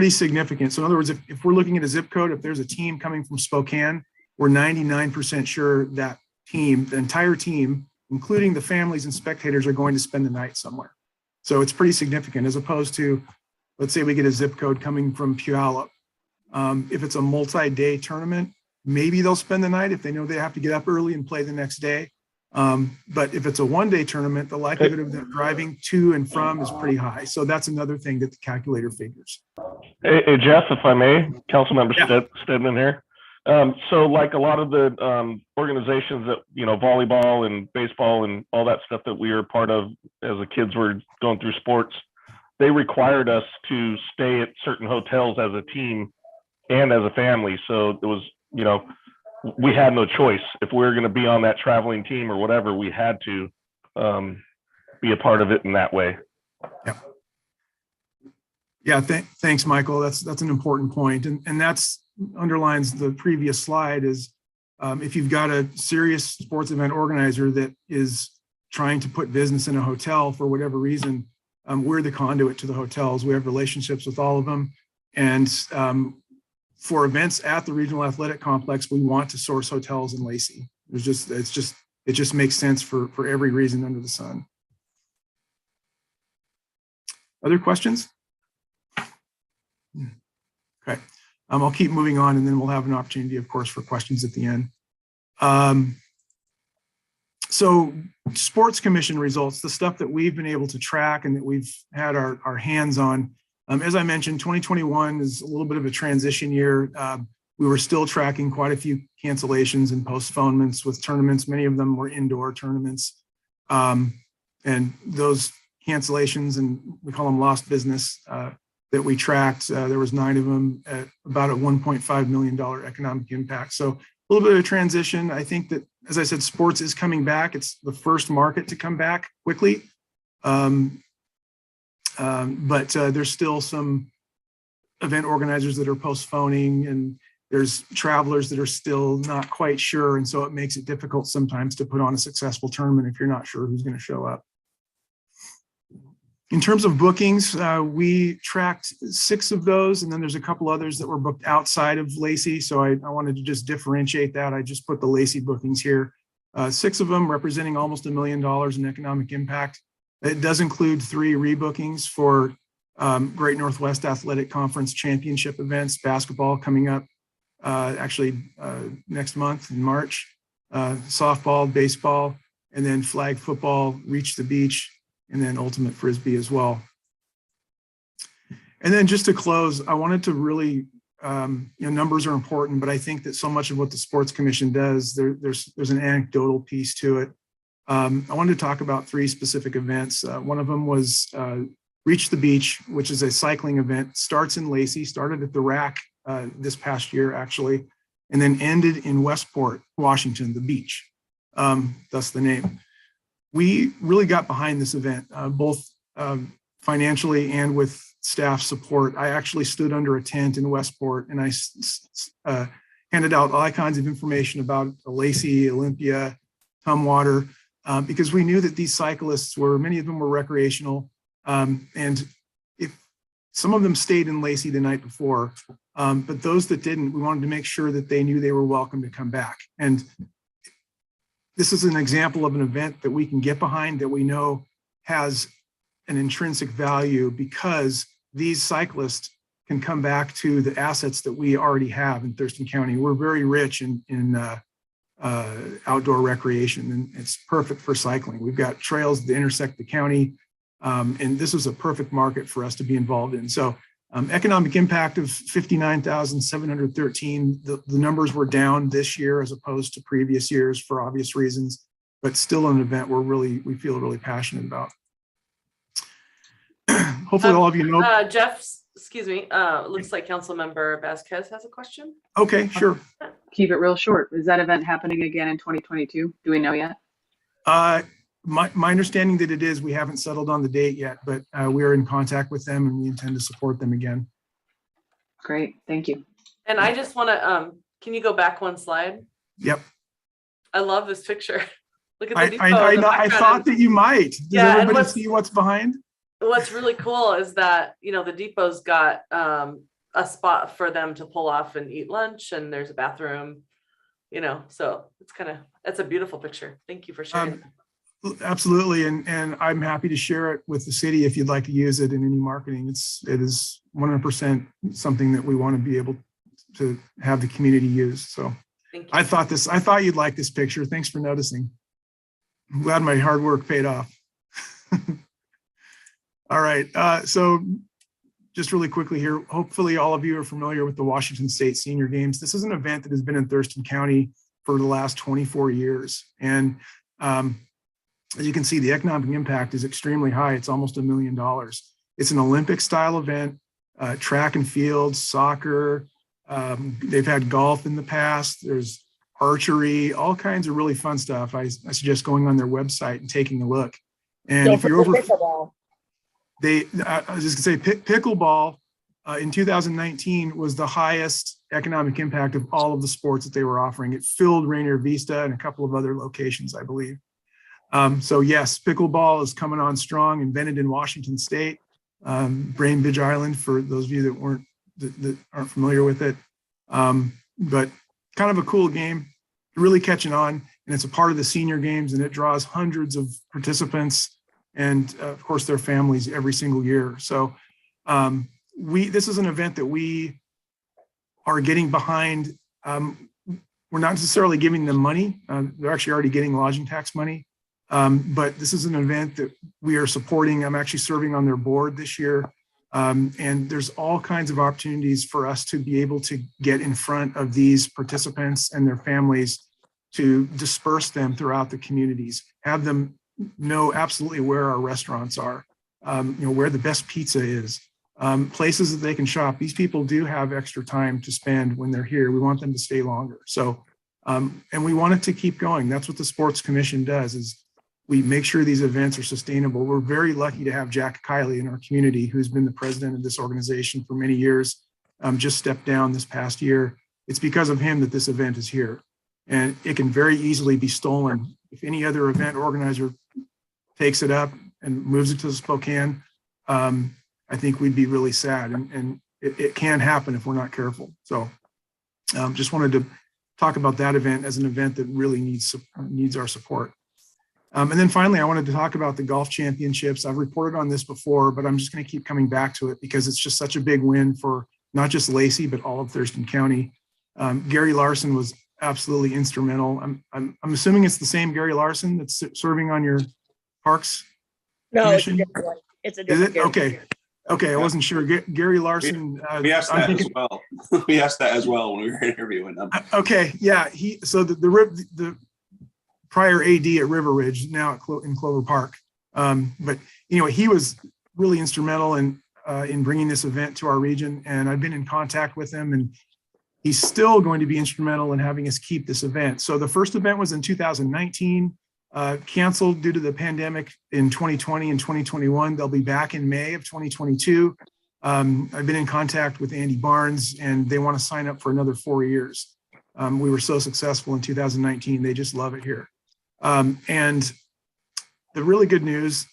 significant. So in other words, if we're looking at a zip code, if there's a team coming from Spokane, we're 99% sure that team, the entire team, including the families and spectators, are going to spend the night somewhere. So it's pretty significant, as opposed to, let's say we get a zip code coming from Puyallup. If it's a multi-day tournament, maybe they'll spend the night if they know they have to get up early and play the next day. But if it's a one-day tournament, the likelihood of them driving to and from is pretty high. So that's another thing that the calculator figures.
Hey Jeff, if I may, Councilmember Stedman here. So like a lot of the organizations that, volleyball and baseball and all that stuff that we were part of as the kids were going through sports, they required us to stay at certain hotels as a team and as a family. So it was, we had no choice. If we were going to be on that traveling team or whatever, we had to be a part of it in that way.
Yeah. Thanks, Michael. That's an important point. And that's underlines the previous slide is if you've got a serious sports event organizer that is trying to put business in a hotel for whatever reason, we're the conduit to the hotels. We have relationships with all of them. And for events at the Regional Athletic Complex, we want to source hotels in Lacey. It just makes sense for every reason under the sun. Other questions? Okay. I'll keep moving on and then we'll have an opportunity, of course, for questions at the end. So Sports Commission results, the stuff that we've been able to track and that we've had our hands on. As I mentioned, 2021 is a little bit of a transition year. We were still tracking quite a few cancellations and postponements with tournaments. Many of them were indoor tournaments. And those cancellations, and we call them lost business, that we tracked, there was 9 of them at about a $1.5 million economic impact. So a little bit of a transition. I think that, as I said, sports is coming back. It's the first market to come back quickly. But there's still some event organizers that are postponing, and there's travelers that are still not quite sure. And so it makes it difficult sometimes to put on a successful tournament if you're not sure who's going to show up. In terms of bookings, we tracked 6 of those, and then there's a couple others that were booked outside of Lacey. So I wanted to just differentiate that. I just put the Lacey bookings here. 6 of them representing almost $1 million in economic impact. It does include 3 rebookings for Great Northwest Athletic Conference championship events, basketball coming up next month in March, softball, baseball, and then flag football, Reach the Beach, and then ultimate Frisbee as well. And then just to close, I wanted to really, numbers are important, but I think that so much of what the Sports Commission does, there's an anecdotal piece to it. I wanted to talk about 3 specific events. One of them was Reach the Beach, which is a cycling event. Starts in Lacey, started at the rack this past year, actually, and then ended in Westport, Washington, the beach. Thus the name. We really got behind this event, both financially and with staff support. I actually stood under a tent in Westport and I handed out all kinds of information about Lacey, Olympia, Tumwater, because we knew that these cyclists many of them were recreational. And if some of them stayed in Lacey the night before, but those that didn't, we wanted to make sure that they knew they were welcome to come back. And this is an example of an event that we can get behind that we know has an intrinsic value because these cyclists can come back to the assets that we already have in Thurston County. We're very rich in outdoor recreation, and it's perfect for cycling. We've got trails that intersect the county, and this is a perfect market for us to be involved in. So economic impact of 59,713. The numbers were down this year as opposed to previous years for obvious reasons, but still an event we feel really passionate about. Hopefully all of you know.
Jeff, excuse me, looks like Councilmember Vasquez has a question.
Okay, sure.
Keep it real short. Is that event happening again in 2022? Do we know yet?
My understanding that it is, we haven't settled on the date yet, but we are in contact with them and we intend to support them again.
Great, thank you.
And I just want to, can you go back one slide?
Yep.
I love this picture. Look at the depot.
I thought that you might. Does everybody see what's behind?
What's really cool is that, the depot's got a spot for them to pull off and eat lunch, and there's a bathroom, so that's a beautiful picture. Thank you for sharing.
Absolutely, and I'm happy to share it with the city if you'd like to use it in any marketing. It is 100% something that we want to be able to have the community use. So I thought you'd like this picture. Thanks for noticing. I'm glad my hard work paid off. All right, so just really quickly here, hopefully all of you are familiar with the Washington State Senior Games. This is an event that has been in Thurston County for the last 24 years. And as you can see, the economic impact is extremely high. It's almost $1 million. It's an Olympic style event, track and field, soccer. They've had golf in the past. There's archery, all kinds of really fun stuff. I suggest going on their website and taking a look. And if you're over, I was just gonna say pickleball in 2019 was the highest economic impact of all of the sports that they were offering. It filled Rainier Vista and a couple of other locations, I believe. So yes, pickleball is coming on strong, invented in Washington State, Brainbridge Island, for those of you that aren't familiar with it. But kind of a cool game, really catching on, and it's a part of the senior games, and it draws hundreds of participants and of course their families every single year. So this is an event that we are getting behind. We're not necessarily giving them money. They're actually already getting lodging tax money. But this is an event that we are supporting. I'm actually serving on their board this year. And there's all kinds of opportunities for us to be able to get in front of these participants and their families to disperse them throughout the communities, have them know absolutely where our restaurants are, where the best pizza is, places that they can shop. These people do have extra time to spend when they're here. We want them to stay longer. So, and we want it to keep going. That's what the Sports Commission does, is we make sure these events are sustainable. We're very lucky to have Jack Kiley in our community, who's been the president of this organization for many years, just stepped down this past year. It's because of him that this event is here. And it can very easily be stolen. If any other event organizer takes it up and moves it to Spokane, I think we'd be really sad. And it can happen if we're not careful. So just wanted to talk about that event as an event that really needs our support. And then finally, I wanted to talk about the golf championships. I've reported on this before, but I'm just going to keep coming back to it because it's just such a big win for not just Lacey, but all of Thurston County. Gary Larson was absolutely instrumental. I'm assuming it's the same Gary Larson that's serving on your Parks Commission?
No, it's a different.
Is it? Okay. Okay, I wasn't sure. Gary Larson.
We asked that as well. We asked that as well when we were interviewing them.
Okay, yeah. So the prior AD at River Ridge, now in Clover Park. But he was really instrumental in bringing this event to our region, and I've been in contact with him, and he's still going to be instrumental in having us keep this event. So the first event was in 2019, canceled due to the pandemic in 2020 and 2021. They'll be back in May of 2022. I've been in contact with Andy Barnes, and they want to sign up for another 4 years. We were so successful in 2019. They just love it here. And the really good news,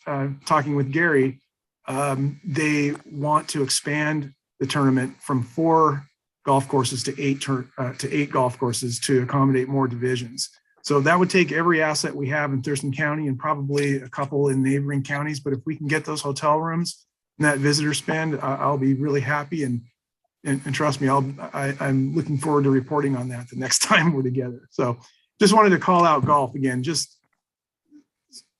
talking with Gary, they want to expand the tournament from 4 golf courses to 8 golf courses to accommodate more divisions. So that would take every asset we have in Thurston County and probably a couple in neighboring counties. But if we can get those hotel rooms and that visitor spend, I'll be really happy. And trust me, I'm looking forward to reporting on that the next time we're together. So just wanted to call out golf again. Just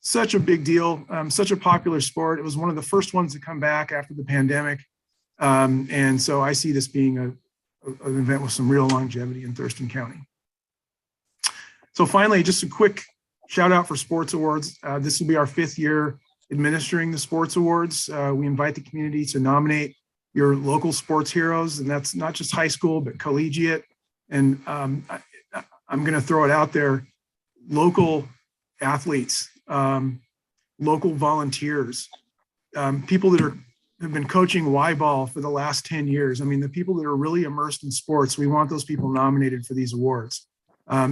such a big deal, such a popular sport. It was one of the first ones to come back after the pandemic. And so I see this being an event with some real longevity in Thurston County. So finally, just a quick shout out for Sports Awards. This will be our 5th year administering the Sports Awards. We invite the community to nominate your local sports heroes, and that's not just high school, but collegiate. And I'm going to throw it out there, local athletes, local volunteers, people that have been coaching Y-ball for the last 10 years. I mean, the people that are really immersed in sports, we want those people nominated for these awards.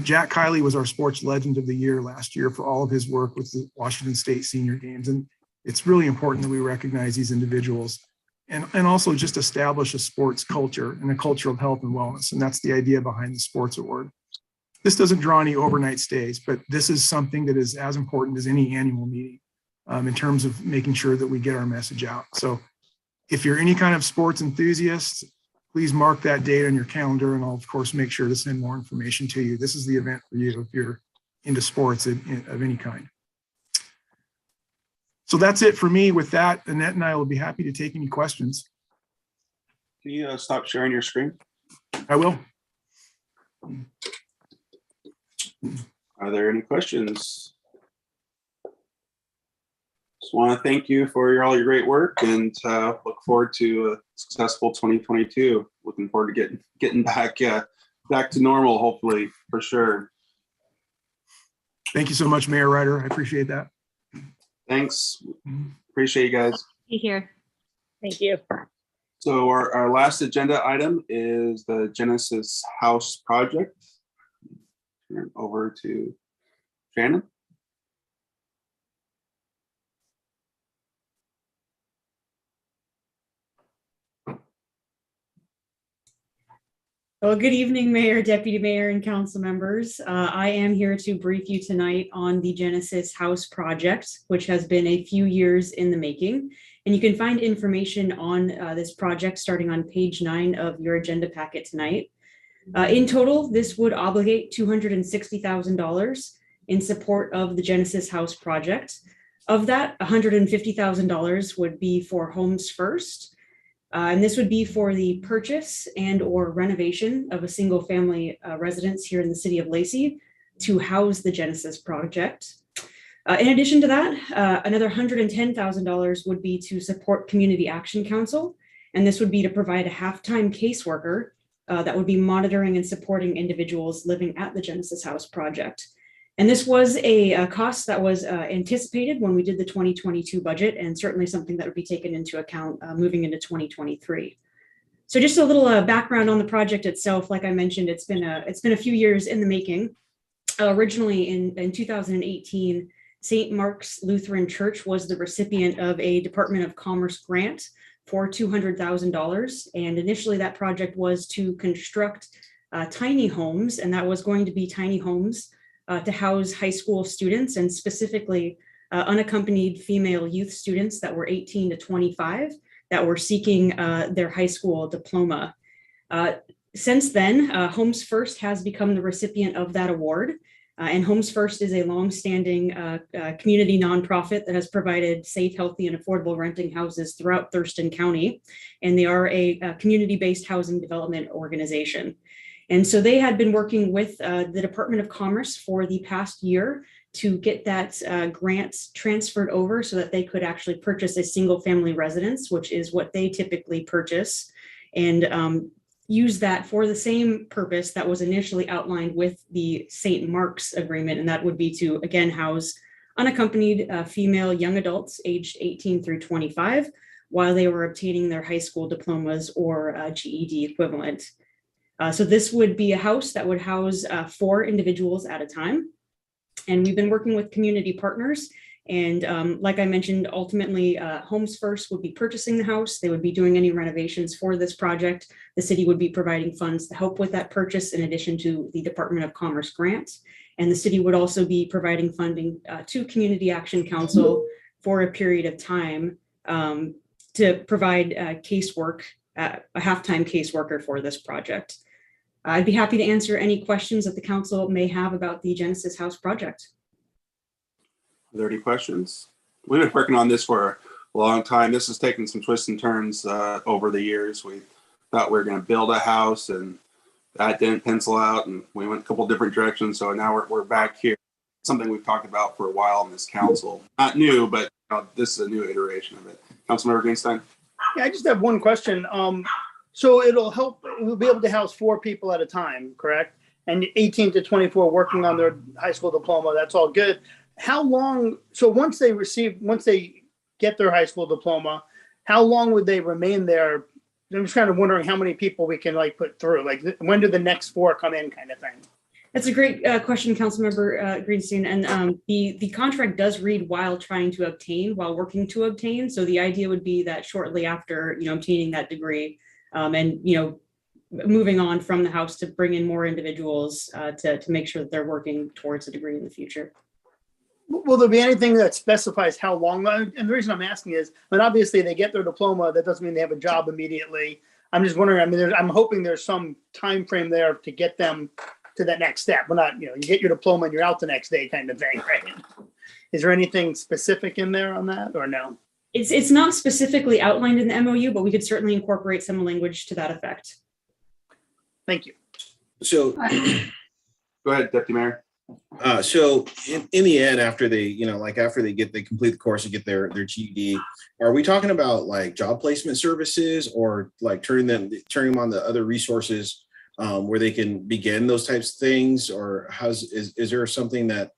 Jack Kiley was our Sports Legend of the Year last year for all of his work with the Washington State Senior Games. And it's really important that we recognize these individuals and also just establish a sports culture and a culture of health and wellness. And that's the idea behind the Sports Award. This doesn't draw any overnight stays, but this is something that is as important as any annual meeting in terms of making sure that we get our message out. So if you're any kind of sports enthusiast, please mark that date on your calendar, and I'll, of course, make sure to send more information to you. This is the event for you if you're into sports of any kind. So that's it for me. With that, Annette and I will be happy to take any questions.
Can you stop sharing your screen?
I will.
Are there any questions? Just want to thank you for all your great work and look forward to a successful 2022. Looking forward to getting back to normal, hopefully, for sure.
Thank you so much, Mayor Ryder. I appreciate that.
Thanks. Appreciate you guys.
Be here.
Thank you.
So our last agenda item is the Genesis House project. Turn over to Shannon.
Well, good evening, Mayor, Deputy Mayor, and council members. I am here to brief you tonight on the Genesis House project, which has been a few years in the making. And you can find information on this project starting on page 9 of your agenda packet tonight. In total, this would obligate $260,000 in support of the Genesis House project. Of that, $150,000 would be for Homes First. And this would be for the purchase and or renovation of a single family residence here in the city of Lacey to house the Genesis project. In addition to that, another $110,000 would be to support Community Action Council. And this would be to provide a half-time caseworker that would be monitoring and supporting individuals living at the Genesis House project. And this was a cost that was anticipated when we did the 2022 budget, and certainly something that would be taken into account moving into 2023. So just a little background on the project itself. Like I mentioned, it's been a few years in the making. Originally in 2018, St. Mark's Lutheran Church was the recipient of a Department of Commerce grant for $200,000. And initially that project was to construct tiny homes, and that was going to be tiny homes to house high school students, and specifically unaccompanied female youth students that were 18 to 25 that were seeking their high school diploma. Since then, Homes First has become the recipient of that award. And Homes First is a longstanding community nonprofit that has provided safe, healthy, and affordable renting houses throughout Thurston County. And they are a community-based housing development organization. And so they had been working with the Department of Commerce for the past year to get that grant transferred over so that they could actually purchase a single family residence, which is what they typically purchase, and use that for the same purpose that was initially outlined with the St. Mark's agreement. And that would be to, again, house unaccompanied female young adults aged 18 through 25 while they were obtaining their high school diplomas or GED equivalent. So this would be a house that would house 4 individuals at a time. And we've been working with community partners. And like I mentioned, ultimately, Homes First would be purchasing the house. They would be doing any renovations for this project. The city would be providing funds to help with that purchase in addition to the Department of Commerce grant. And the city would also be providing funding to Community Action Council for a period of time to provide casework, a half-time caseworker for this project. I'd be happy to answer any questions that the council may have about the Genesis House project.
Are there any questions? We've been working on this for a long time. This has taken some twists and turns over the years. We thought we were going to build a house, and that didn't pencil out, and we went a couple different directions. So now we're back here. Something we've talked about for a while in this council. Not new, but this is a new iteration of it. Councilmember Greenstein.
Yeah, I just have one question. So we'll be able to house 4 people at a time, correct? And 18 to 24 working on their high school diploma, that's all good. How long, so once they get their high school diploma, how long would they remain there? I'm just kind of wondering how many people we can put through. When do the next 4 come in, kind of thing?
That's a great question, Councilmember Greenstein. And the contract does read while working to obtain. So the idea would be that shortly after, obtaining that degree and, moving on from the house to bring in more individuals to make sure that they're working towards a degree in the future.
Will there be anything that specifies how long? And the reason I'm asking is, obviously they get their diploma. That doesn't mean they have a job immediately. I'm just wondering, I'm hoping there's some time frame there to get them to that next step. We're not, you get your diploma and you're out the next day kind of thing, right? Is there anything specific in there on that or no?
It's not specifically outlined in the MOU, but we could certainly incorporate some language to that effect.
Thank you.
So
go ahead, Deputy Mayor.
So in the end, after they complete the course and get their GED, are we talking about job placement services or turning them on to other resources where they can begin those types of things? Or is there something that,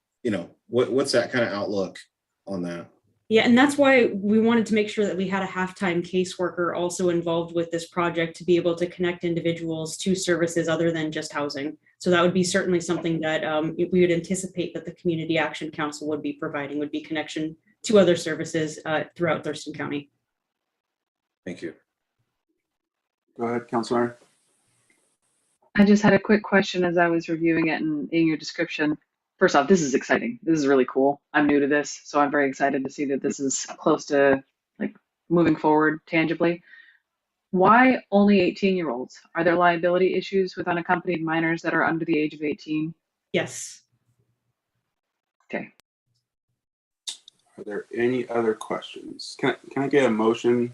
what's that kind of outlook on that?
Yeah, and that's why we wanted to make sure that we had a half-time caseworker also involved with this project to be able to connect individuals to services other than just housing. So that would be certainly something that we would anticipate that the Community Action Council would be providing, would be connection to other services throughout Thurston County.
Thank you.
Go ahead, Councilor.
I just had a quick question as I was reviewing it and in your description. First off, this is exciting. This is really cool. I'm new to this, so I'm very excited to see that this is close to moving forward tangibly. Why only 18-year-olds? Are there liability issues with unaccompanied minors that are under the age of 18?
Yes.
Okay.
Are there any other questions? Can I get a motion,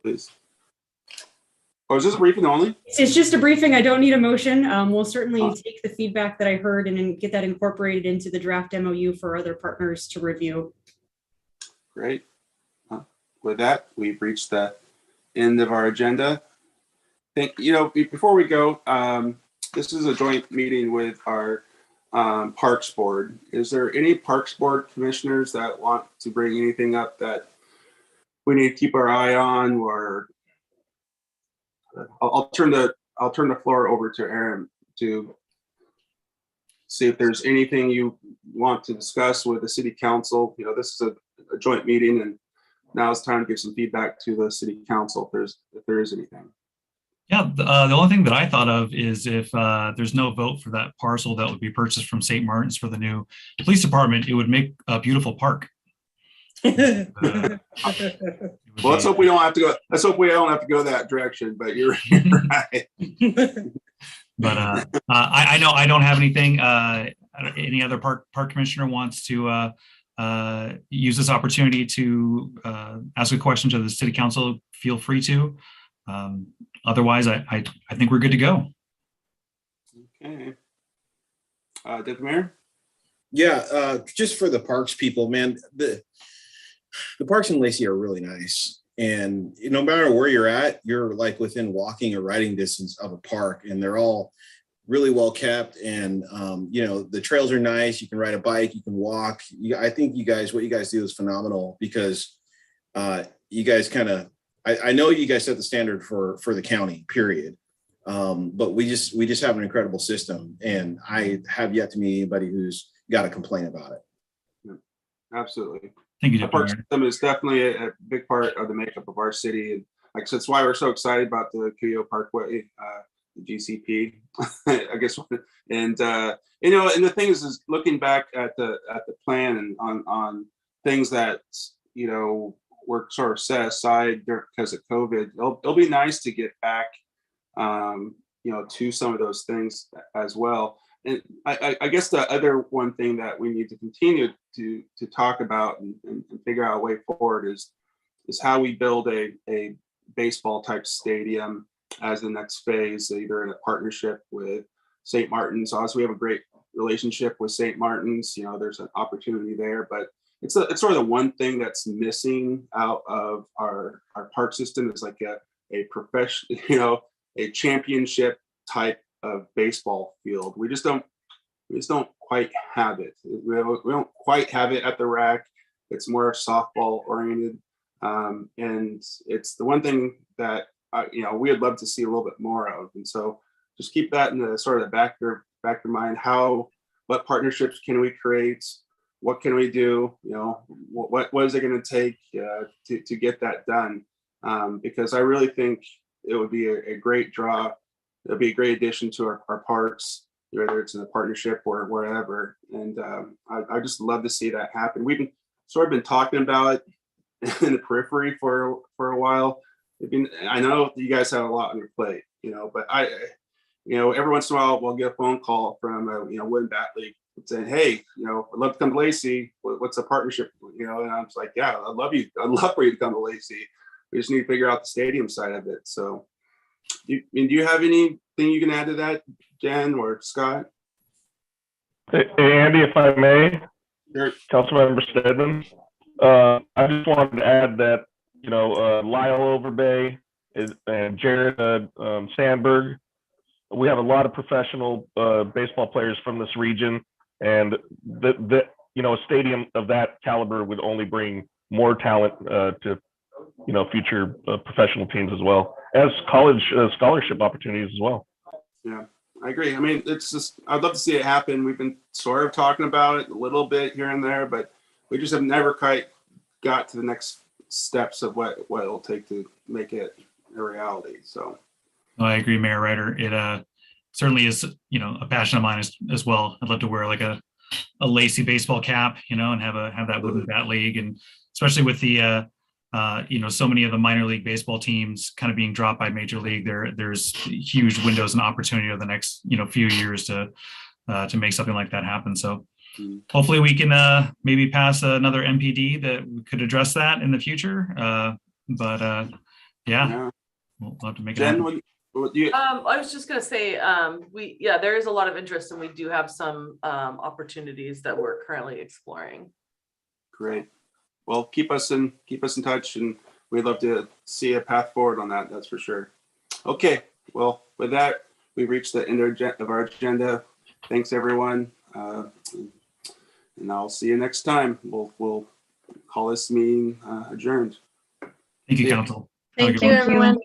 please? Oh, is this a briefing only?
It's just a briefing. I don't need a motion. We'll certainly take the feedback that I heard and then get that incorporated into the draft MOU for other partners to review.
Great. With that, we've reached the end of our agenda. Before we go, this is a joint meeting with our Parks Board. Is there any Parks Board commissioners that want to bring anything up that we need to keep our eye on, or I'll turn the floor over to Aaron to see if there's anything you want to discuss with the City Council. This is a joint meeting, and now it's time to give some feedback to the City Council if there is anything.
Yeah, the only thing that I thought of is if there's no vote for that parcel that would be purchased from St. Martin's for the new police department, it would make a beautiful park.
Well, let's hope we don't have to go. Let's hope we don't have to go that direction. But you're right.
But I know I don't have anything. Any other park commissioner wants to use this opportunity to ask a question to the City Council, feel free to. Otherwise, I think we're good to go.
Okay. Deputy Mayor?
Yeah, just for the parks people, man, the parks in Lacey are really nice. And no matter where you're at, you're like within walking or riding distance of a park, and they're all really well kept. And, the trails are nice. You can ride a bike, you can walk. I think what you guys do is phenomenal, because you guys I know you guys set the standard for the county, period. But we just have an incredible system, and I have yet to meet anybody who's got a complaint about it.
Yeah, absolutely.
Thank you,
The park system is definitely a big part of the makeup of our city. And like I said, that's why we're so excited about the Cuyo Parkway, the GCP, I guess. And, and the thing is looking back at the plan and on things that, were sort of set aside because of COVID, it'll be nice to get back, to some of those things as well. And I guess the other one thing that we need to continue to talk about and figure out a way forward is how we build a baseball type stadium as the next phase, either in a partnership with St. Martin's. Also, we have a great relationship with St. Martin's. There's an opportunity there, but it's sort of the one thing that's missing out of our park system is like a professional, a championship type of baseball field. We just don't quite have it. We don't quite have it at the RAC. It's more softball oriented, and it's the one thing that we would love to see a little bit more of. And so just keep that in the sort of the back of your mind. What partnerships can we create? What can we do? What is it going to take to get that done? Because I really think it would be a great draw. It'll be a great addition to our parks, whether it's in a partnership or wherever. And I just love to see that happen. We've been talking about it in the periphery for a while. I know you guys have a lot on your plate, but every once in a while we'll get a phone call from Woodland Bat League saying, "Hey, I'd love to come to Lacey. What's a partnership?" And I'm just like, "Yeah, I'd love for you to come to Lacey. We just need to figure out the stadium side of it." So, do you have anything you can add to that, Jen or Scott?
Hey, Andy, if I may,
Sure.
Councilmember Stedman, I just wanted to add that Lyle Overbay and Jared Sandberg, we have a lot of professional baseball players from this region, and a stadium of that caliber would only bring more talent to future professional teams as well as college scholarship opportunities as well.
Yeah, I agree. I mean, it's just, I'd love to see it happen. We've been sort of talking about it a little bit here and there, but we just have never quite got to the next steps of what it'll take to make it a reality. So
I agree, Mayor Ryder. It certainly is, a passion of mine as well. I'd love to wear like a Lacey baseball cap, and have that Woodland Bat League, and especially with the so many of the minor league baseball teams kind of being dropped by major league. There's huge windows and opportunity over the next few years to make something like that happen. So hopefully we can maybe pass another MPD that could address that in the future. Yeah, we'll have to make it happen.
I was just going to say, there is a lot of interest, and we do have some opportunities that we're currently exploring.
Great. Well, keep us in touch, and we'd love to see a path forward on that. That's for sure. Okay. Well, with that, we've reached the end of our agenda. Thanks, everyone, and I'll see you next time. We'll call this meeting adjourned.
Thank you, Council.
Thank you, everyone.